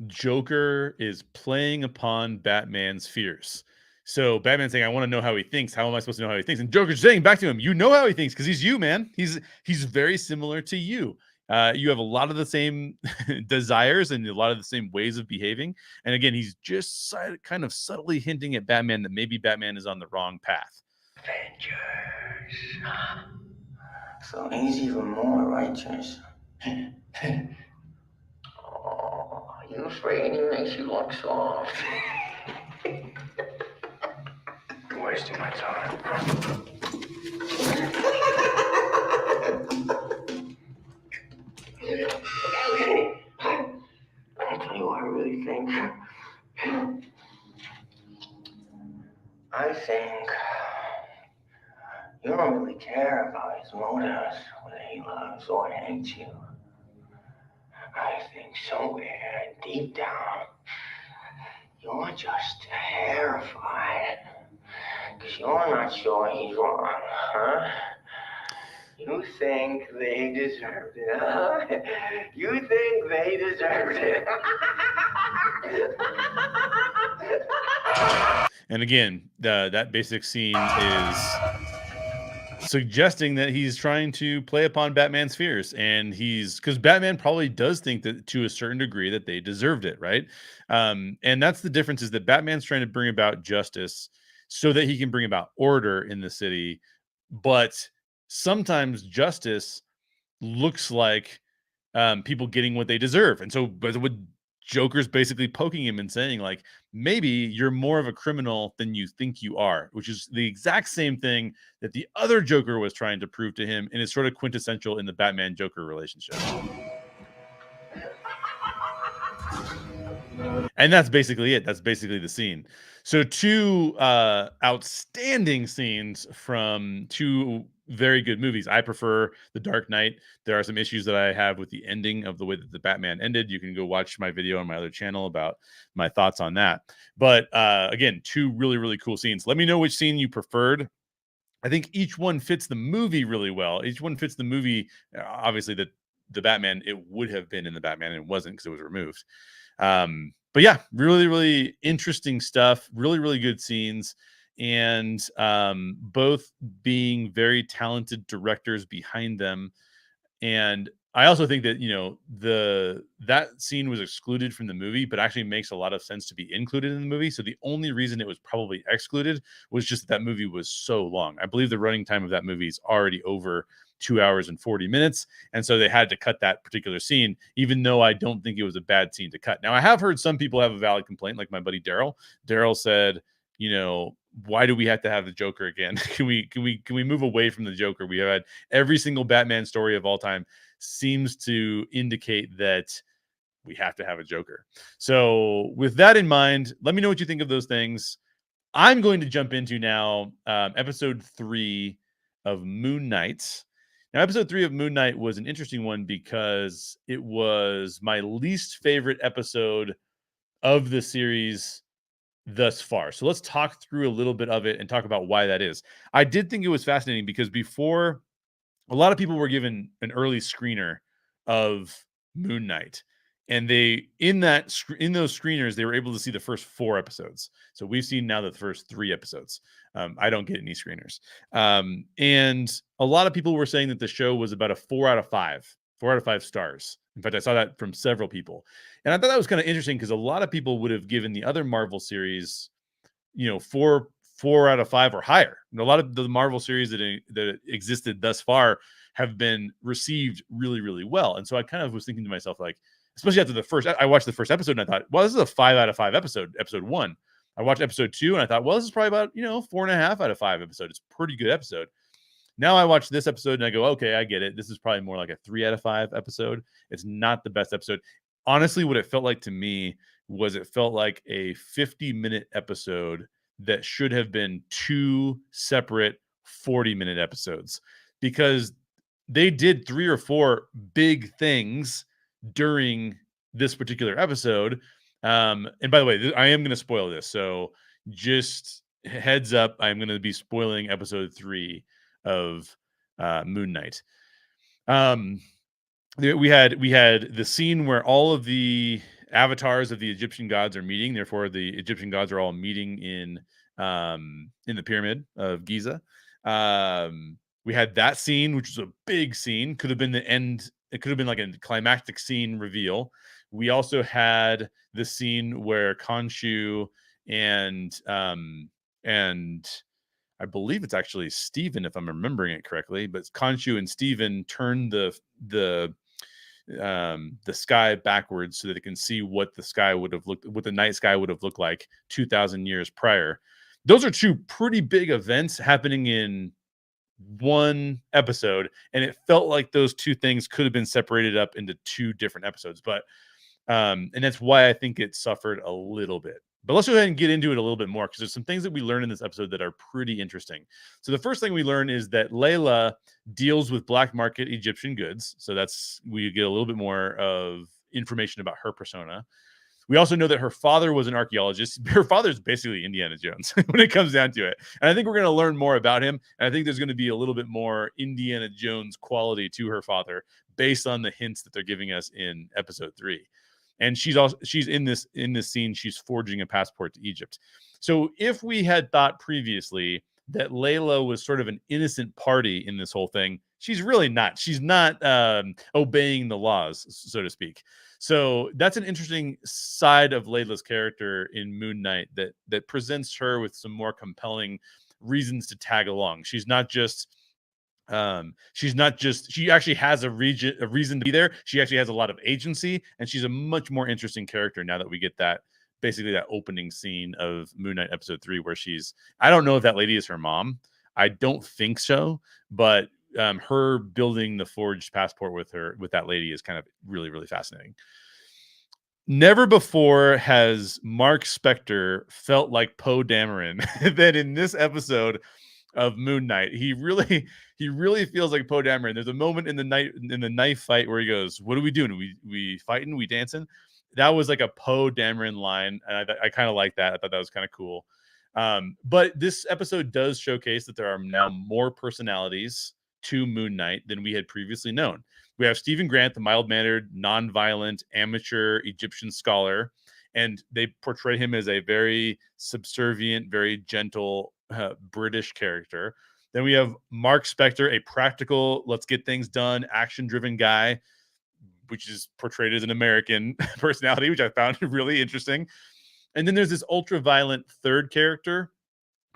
Speaker 1: Joker is playing upon Batman's fears. So Batman's saying, I want to know how he thinks. How am I supposed to know how he thinks? And Joker's saying back to him, you know how he thinks because he's you, man. He's very similar to you. You have a lot of the same desires and a lot of the same ways of behaving. And again, he's just kind of subtly hinting at Batman that maybe Batman is on the wrong path.
Speaker 9: Avengers. So he's even more righteous. Oh, are you afraid he makes you look soft?
Speaker 7: You're wasting my time.
Speaker 9: I'll tell you what I really think. I think you don't really care about his motives, whether he loves or hates you. I think somewhere deep down, you're just terrified. Because you're not sure he's wrong, huh? You think they deserved it, huh? You think they deserved it.
Speaker 1: And again, that basic scene is suggesting that he's trying to play upon Batman's fears, and because Batman probably does think that to a certain degree that they deserved it, right? And that's the difference, is that Batman's trying to bring about justice so that he can bring about order in the city, but sometimes justice looks like people getting what they deserve. And so what Joker's basically poking him and saying, like, maybe you're more of a criminal than you think you are, which is the exact same thing that the other Joker was trying to prove to him, and it's sort of quintessential in the Batman-Joker relationship. And that's basically it. That's basically the scene. So two outstanding scenes from two very good movies. I prefer The Dark Knight. There are some issues that I have with the ending of the way that the Batman ended. You can go watch my video on my other channel about my thoughts on that. But again, two really, really cool scenes. Let me know which scene you preferred. I think each one fits the movie really well. Each one fits the movie, obviously, that the Batman it would have been in the Batman, and it wasn't because it was removed. But yeah, really, really interesting stuff. Really, really good scenes, and both being very talented directors behind them. And I also think that, that scene was excluded from the movie, but actually makes a lot of sense to be included in the movie. So the only reason it was probably excluded was just that movie was so long. I believe the running time of that movie is already over 2 hours and 40 minutes. And so they had to cut that particular scene, even though I don't think it was a bad scene to cut. Now, I have heard some people have a valid complaint, like my buddy Daryl. Daryl said, why do we have to have the Joker again? Can we move away from the Joker? We have had every single Batman story of all time seems to indicate that we have to have a Joker. So with that in mind, let me know what you think of those things. I'm going to jump into now episode 3 of Moon Knight. Now, episode 3 of Moon Knight was an interesting one because it was my least favorite episode of the series thus far. So let's talk through a little bit of it and talk about why that is. I did think it was fascinating because before, a lot of people were given an early screener of Moon Knight, and in those screeners they were able to see the first 4 episodes. So we've seen now the first 3 episodes. I don't get any screeners, and a lot of people were saying that the show was about a 4 out of 5 stars. In fact, I saw that from several people. And I thought that was kind of interesting because a lot of people would have given the other Marvel series, 4 out of 5 or higher. And a lot of the Marvel series that existed thus far have been received really, really well. And so I kind of was thinking to myself, like, especially after I watched the first episode and I thought, well, this is a 5 out of 5 episode 1. I watched episode 2 and I thought, well, this is probably about, 4.5 out of 5 episode. It's a pretty good episode. Now I watch this episode and I go, okay, I get it. This is probably more like a 3 out of 5 episode. It's not the best episode. Honestly, what it felt like to me was it felt like a 50-minute episode that should have been 2 separate 40-minute episodes, because they did 3 or 4 big things during this particular episode. And by the way, I am going to spoil this. So just heads up, I'm going to be spoiling episode 3 of Moon Knight. We had the scene where all of the avatars of the Egyptian gods are meeting. Therefore, the Egyptian gods are all meeting in the pyramid of Giza. We had that scene, which was a big scene. Could have been the end. It could have been like a climactic scene reveal. We also had the scene where Khonshu and I believe it's actually Steven, if I'm remembering it correctly, but Khonshu and Steven turn the sky backwards so that it can see what the night sky would have looked like 2,000 years prior. Those are 2 pretty big events happening in one episode, and it felt like those 2 things could have been separated up into 2 different episodes. But and that's why I think it suffered a little bit. But let's go ahead and get into it a little bit more, because there's some things that we learn in this episode that are pretty interesting. So the first thing we learn is that Layla deals with black market Egyptian goods. So we get a little bit more of information about her persona. We also know that her father was an archaeologist. Her father's basically Indiana Jones when it comes down to it. And I think we're going to learn more about him. And I think there's going to be a little bit more Indiana Jones quality to her father based on the hints that they're giving us in episode 3. And she's in this scene, she's forging a passport to Egypt. So if we had thought previously that Layla was sort of an innocent party in this whole thing, she's really not. She's not obeying the laws, so to speak. So that's an interesting side of Layla's character in Moon Knight that presents her with some more compelling reasons to tag along. She actually has a reason to be there. She actually has a lot of agency, and she's a much more interesting character now that we get that opening scene of Moon Knight episode 3, where I don't know if that lady is her mom. I don't think so, but her building the forged passport with that lady is kind of really, really fascinating. Never before has Mark Spector felt like Poe Dameron than in this episode of Moon Knight. He really feels like Poe Dameron. There's a moment in the knife fight where he goes, "What are we doing? We fighting? We dancing?" That was like a Poe Dameron line, and I kind of like that. I thought that was kind of cool. But this episode does showcase that there are now more personalities to Moon Knight than we had previously known. We have Stephen Grant, the mild-mannered, non-violent, amateur Egyptian scholar, and they portray him as a very subservient, very gentle British character. Then we have Mark Spector, a practical, let's get things done, action-driven guy, which is portrayed as an American personality, which I found really interesting. And then there's this ultra-violent third character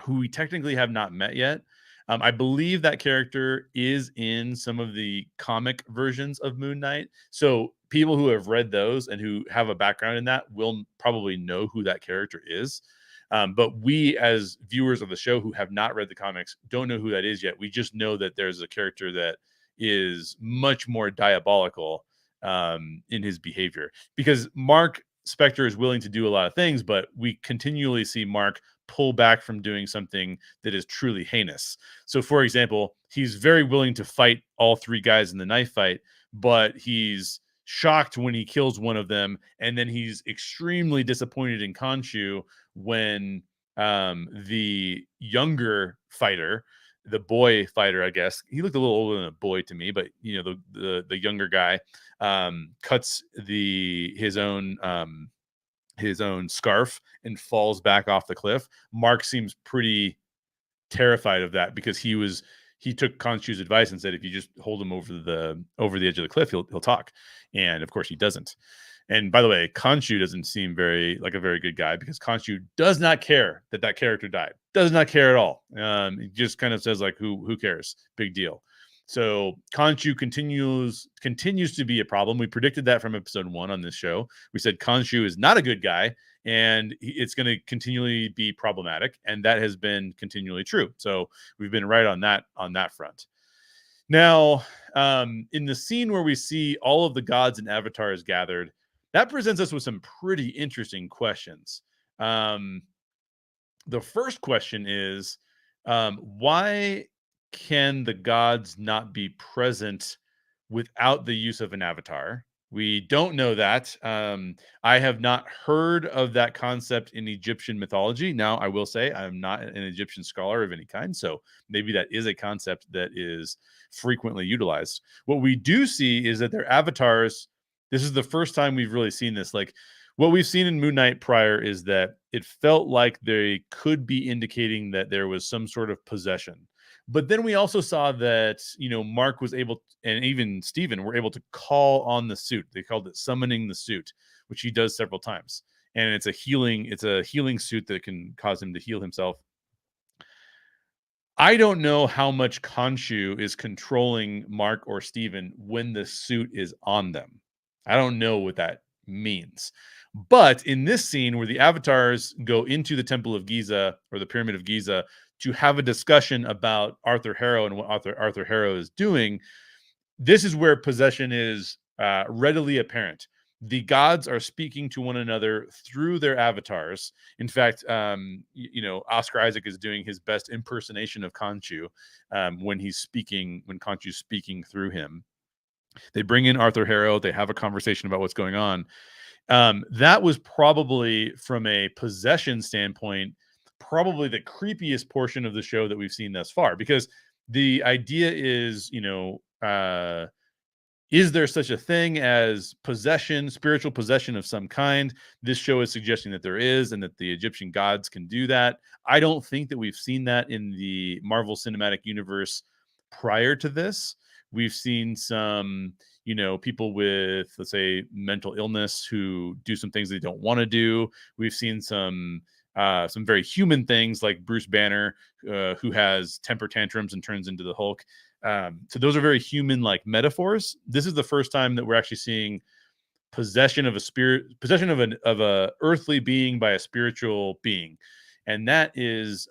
Speaker 1: who we technically have not met yet. I believe that character is in some of the comic versions of Moon Knight. So people who have read those and who have a background in that will probably know who that character is. But we, as viewers of the show who have not read the comics, don't know who that is yet. We just know that there's a character that is much more diabolical in his behavior, because Mark Spector is willing to do a lot of things, but we continually see Mark pull back from doing something that is truly heinous. So, for example, he's very willing to fight all three guys in the knife fight, but he's shocked when he kills one of them, and then he's extremely disappointed in Khonshu when the younger fighter, the boy fighter, I guess he looked a little older than a boy to me, but you know, the younger guy cuts his own scarf and falls back off the cliff. Mark seems pretty terrified of that, because he took Khonshu's advice and said, if you just hold him over the edge of the cliff, he'll talk. And of course he doesn't. And by the way, Khonshu doesn't seem like a very good guy, because Khonshu does not care that character died. Does not care at all. He just kind of says like, who cares? Big deal. So Khonshu continues to be a problem. We predicted that from episode 1 on this show. We said Khonshu is not a good guy, and it's going to continually be problematic, and that has been continually true. So we've been right on that front. Now, in the scene where we see all of the gods and avatars gathered, that presents us with some pretty interesting questions. The first question is, why can the gods not be present without the use of an avatar? We don't know that. I have not heard of that concept in Egyptian mythology. Now, I will say I'm not an Egyptian scholar of any kind, so maybe that is a concept that is frequently utilized. What we do see is that their avatars, this is the first time we've really seen this. Like, what we've seen in Moon Knight prior is that it felt like they could be indicating that there was some sort of possession. But then we also saw that, you know, Mark was able, and even Stephen were able to call on the suit. They called it summoning the suit, which he does several times. And it's a healing suit that can cause him to heal himself. I don't know how much Khonshu is controlling Mark or Stephen when the suit is on them. I don't know what that means. But in this scene where the avatars go into the Temple of Giza, or the Pyramid of Giza, to have a discussion about Arthur Harrow and what Arthur Harrow is doing, this is where possession is readily apparent. The gods are speaking to one another through their avatars. In fact, Oscar Isaac is doing his best impersonation of Khonshu when Khonshu's speaking through him. They bring in Arthur Harrow. They have a conversation about what's going on. That was probably, from a possession standpoint, probably the creepiest portion of the show that we've seen thus far, because the idea is, is there such a thing as possession, spiritual possession of some kind? This show is suggesting that there is, and that the Egyptian gods can do that. I don't think that we've seen that in the Marvel Cinematic Universe prior to this. We've seen some, people with, let's say, mental illness who do some things they don't want to do. We've seen some very human things, like Bruce Banner, who has temper tantrums and turns into the Hulk. So those are very human-like metaphors. This is the first time that we're actually seeing possession of a earthly being by a spiritual being, and that is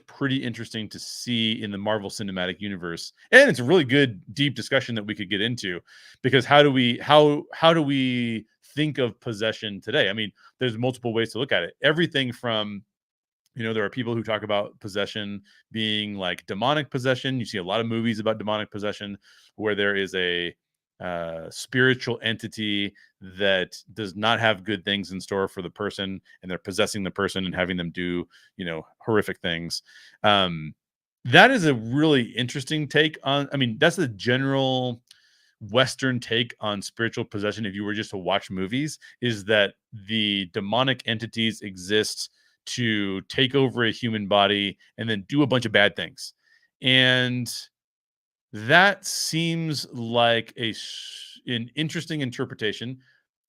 Speaker 1: pretty interesting to see in the Marvel Cinematic Universe. And it's a really good, deep discussion that we could get into, because how do we think of possession today? I mean, there's multiple ways to look at it. Everything from, there are people who talk about possession being like demonic possession. You see a lot of movies about demonic possession where there is a spiritual entity that does not have good things in store for the person, and they're possessing the person and having them do, horrific things. That is a really interesting take on, that's the general Western take on spiritual possession, if you were just to watch movies, is that the demonic entities exist to take over a human body and then do a bunch of bad things. And that seems like an interesting interpretation,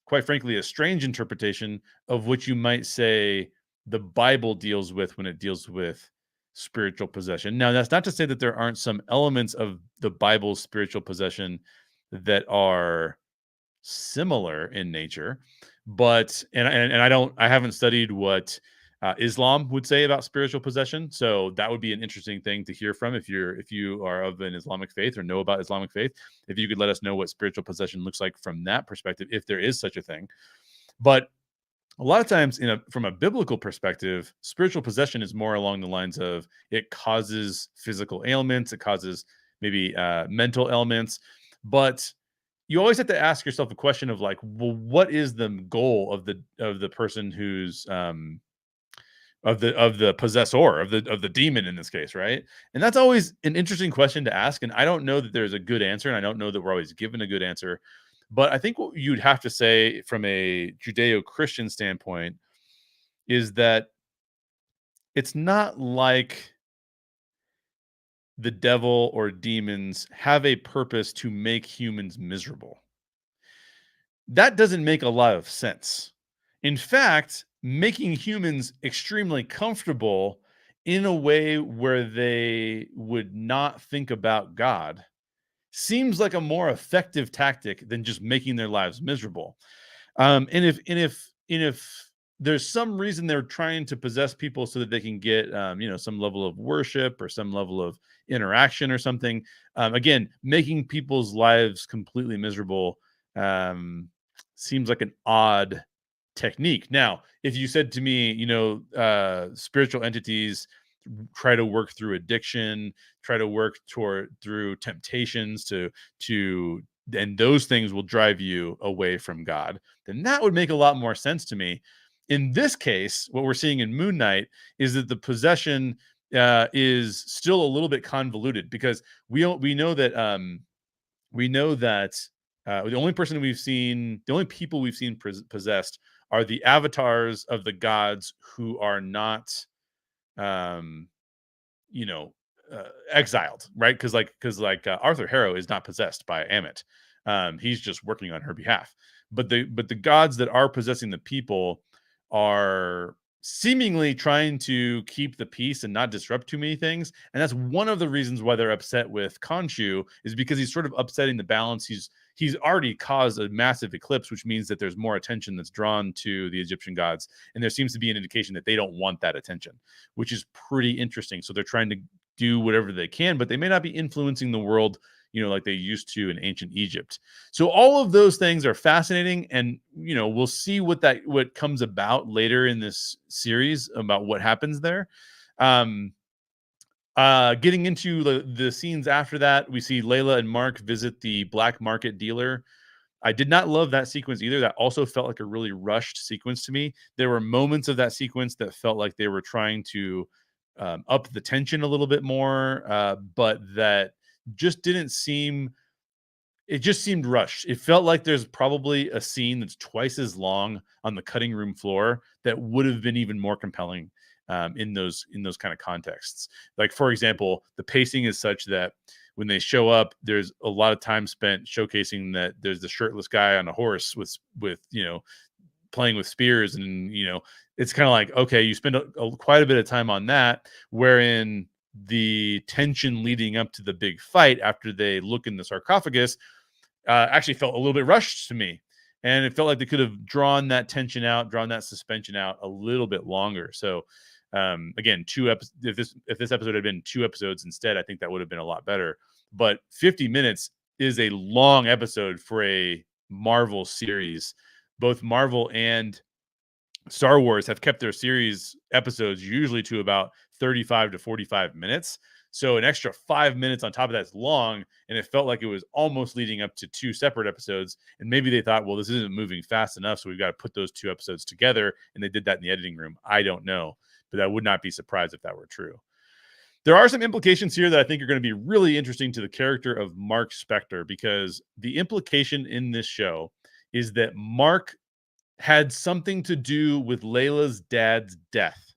Speaker 1: quite frankly, a strange interpretation of what you might say the Bible deals with when it deals with spiritual possession. Now, that's not to say that there aren't some elements of the Bible's spiritual possession that are similar in nature, but I haven't studied what Islam would say about spiritual possession, so that would be an interesting thing to hear from if you are of an Islamic faith or know about Islamic faith. If you could let us know what spiritual possession looks like from that perspective, if there is such a thing. But a lot of times, from a biblical perspective, spiritual possession is more along the lines of it causes physical ailments, it causes maybe mental ailments, but you always have to ask yourself a question of like, well, what is the goal of the person who's of the possessor of the demon in this case, right? And that's always an interesting question to ask. And I don't know that there's a good answer, and I don't know that we're always given a good answer. But I think what you'd have to say from a Judeo-Christian standpoint is that it's not like the devil or demons have a purpose to make humans miserable. That doesn't make a lot of sense. In fact, making humans extremely comfortable in a way where they would not think about God seems like a more effective tactic than just making their lives miserable. And if there's some reason they're trying to possess people so that they can get some level of worship or some level of interaction or something, again, making people's lives completely miserable seems like an odd technique. Now, if you said to me, spiritual entities try to work through addiction, try to work through temptations and those things will drive you away from God, then that would make a lot more sense to me. In this case, what we're seeing in Moon Knight is that the possession is still a little bit convoluted, because we know that the only people we've seen possessed are the avatars of the gods who are not um exiled, right? Because Arthur Harrow is not possessed by Amit. He's just working on her behalf. But the gods that are possessing the people are seemingly trying to keep the peace and not disrupt too many things. And that's one of the reasons why they're upset with Khonshu, is because he's sort of upsetting the balance. He's already caused a massive eclipse, which means that there's more attention that's drawn to the Egyptian gods. And there seems to be an indication that they don't want that attention, which is pretty interesting. So they're trying to do whatever they can, but they may not be influencing the world, like they used to in ancient Egypt. So all of those things are fascinating, and we'll see what comes about later in this series about what happens there. Getting into the scenes after that, we see Layla and Mark visit the black market dealer. I did not love that sequence either. That also felt like a really rushed sequence to me. There were moments of that sequence that felt like they were trying to up the tension a little bit more, but that just didn't seem. It just seemed rushed. It felt like there's probably a scene that's twice as long on the cutting room floor that would have been even more compelling in those kind of contexts. Like, for example, the pacing is such that when they show up, there's a lot of time spent showcasing that there's the shirtless guy on a horse with playing with spears, and it's kind of like, okay, you spend quite a bit of time on that, wherein the tension leading up to the big fight after they look in the sarcophagus actually felt a little bit rushed to me. And it felt like they could have drawn that tension out, drawn that suspension out a little bit longer. So again, if this episode had been 2 episodes instead, I think that would have been a lot better. But 50 minutes is a long episode for a Marvel series. Both Marvel and Star Wars have kept their series episodes usually to about 35 to 45 minutes. So an extra 5 minutes on top of that's long, and it felt like it was almost leading up to 2 separate episodes. And maybe they thought, well, this isn't moving fast enough, so we've got to put those 2 episodes together, and they did that in the editing room. I don't know, but I would not be surprised if that were true. There are some implications here that I think are going to be really interesting to the character of Mark Spector, because the implication in this show is that Mark had something to do with Layla's dad's death.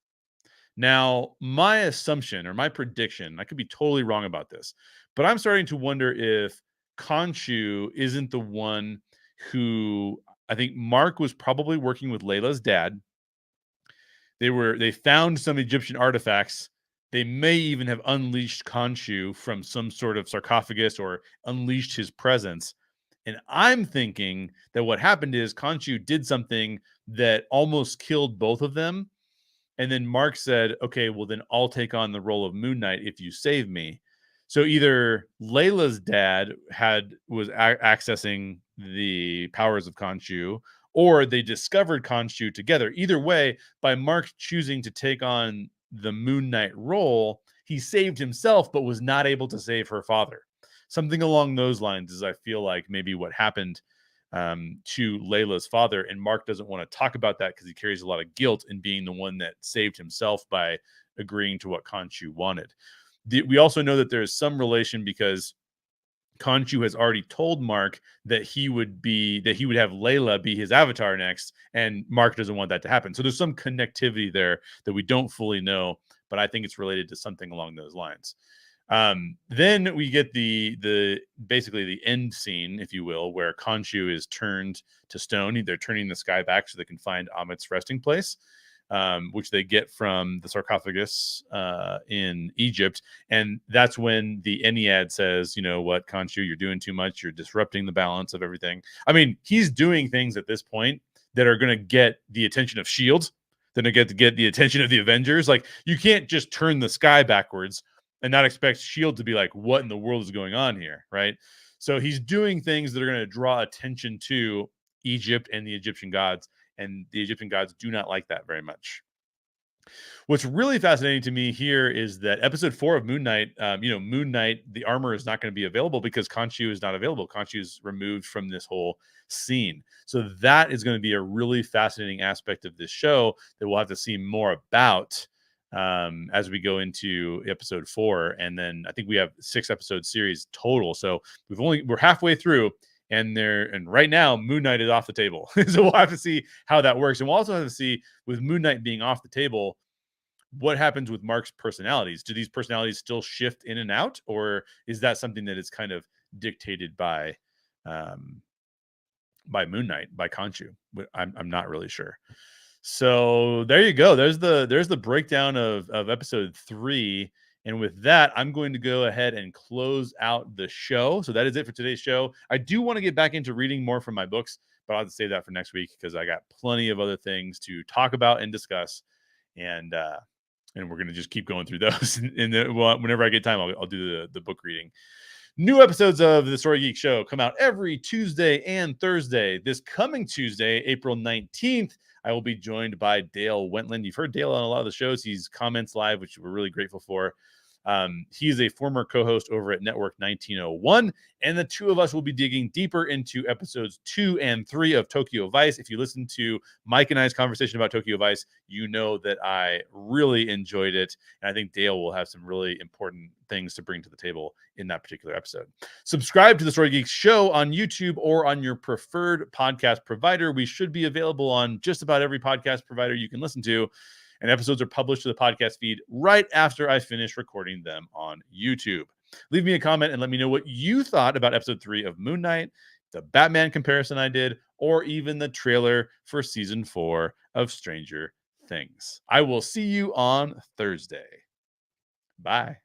Speaker 1: Now, my assumption or my prediction, I could be totally wrong about this, but I'm starting to wonder if Khonshu isn't the one who, I think Mark was probably working with Layla's dad. They found some Egyptian artifacts. They may even have unleashed Khonshu from some sort of sarcophagus or unleashed his presence. And I'm thinking that what happened is Khonshu did something that almost killed both of them. And then Mark said, okay, well, then I'll take on the role of Moon Knight if you save me. So either Layla's dad was accessing the powers of Khonshu, or they discovered Khonshu together. Either way, by Mark choosing to take on the Moon Knight role, he saved himself, but was not able to save her father. Something along those lines is, I feel like, maybe what happened to Layla's father. And Mark doesn't want to talk about that because he carries a lot of guilt in being the one that saved himself by agreeing to what Khonshu wanted. We also know that there's some relation because Khonshu has already told Mark that he would have Layla be his avatar next, and Mark doesn't want that to happen. So there's some connectivity there that we don't fully know, but I think it's related to something along those lines. Then we get the basically the end scene, if you will, where Khonshu is turned to stone. They're turning the sky back so they can find Amit's resting place, which they get from the sarcophagus in Egypt. And that's when the Ennead says, you know what, Khonshu, you're doing too much. You're disrupting the balance of everything. I mean, he's doing things at this point that are going to get the attention of S.H.I.E.L.D., then to get the attention of the Avengers. Like, you can't just turn the sky backwards and not expect S.H.I.E.L.D. to be like, what in the world is going on here, right? So he's doing things that are going to draw attention to Egypt and the Egyptian gods, and the Egyptian gods do not like that very much. What's really fascinating to me here is that episode 4 of Moon Knight, Moon Knight, the armor is not going to be available because Khonshu is not available. Khonshu is removed from this whole scene. So that is going to be a really fascinating aspect of this show that we'll have to see more about as we go into episode 4. And then I think we have 6 episode series total. So we're halfway through, and right now Moon Knight is off the table. So we'll have to see how that works. And we'll also have to see, with Moon Knight being off the table, what happens with Mark's personalities. Do these personalities still shift in and out, or is that something that is kind of dictated by Moon Knight, by Khonshu? I'm not really sure. So there you go. There's the breakdown of episode 3. And with that, I'm going to go ahead and close out the show. So that is it for today's show. I do want to get back into reading more from my books, but I'll have to save that for next week because I got plenty of other things to talk about and discuss. And we're going to just keep going through those. Whenever I get time, I'll do the book reading. New episodes of the Story Geek Show come out every Tuesday and Thursday. This coming Tuesday, April 19th, I will be joined by Dale Wentland. You've heard Dale on a lot of the shows. He's comments live, which we're really grateful for. He's a former co-host over at Network 1901, and the two of us will be digging deeper into episodes 2 and 3 of Tokyo Vice. If you listen to Mike and I's conversation about Tokyo Vice, you know that I really enjoyed it, and I think Dale will have some really important things to bring to the table in that particular episode. Subscribe to the Story Geeks Show on YouTube or on your preferred podcast provider. We should be available on just about every podcast provider you can listen to. And episodes are published to the podcast feed right after I finish recording them on YouTube. Leave me a comment and let me know what you thought about episode 3 of Moon Knight, the Batman comparison I did, or even the trailer for season 4 of Stranger Things. I will see you on Thursday. Bye.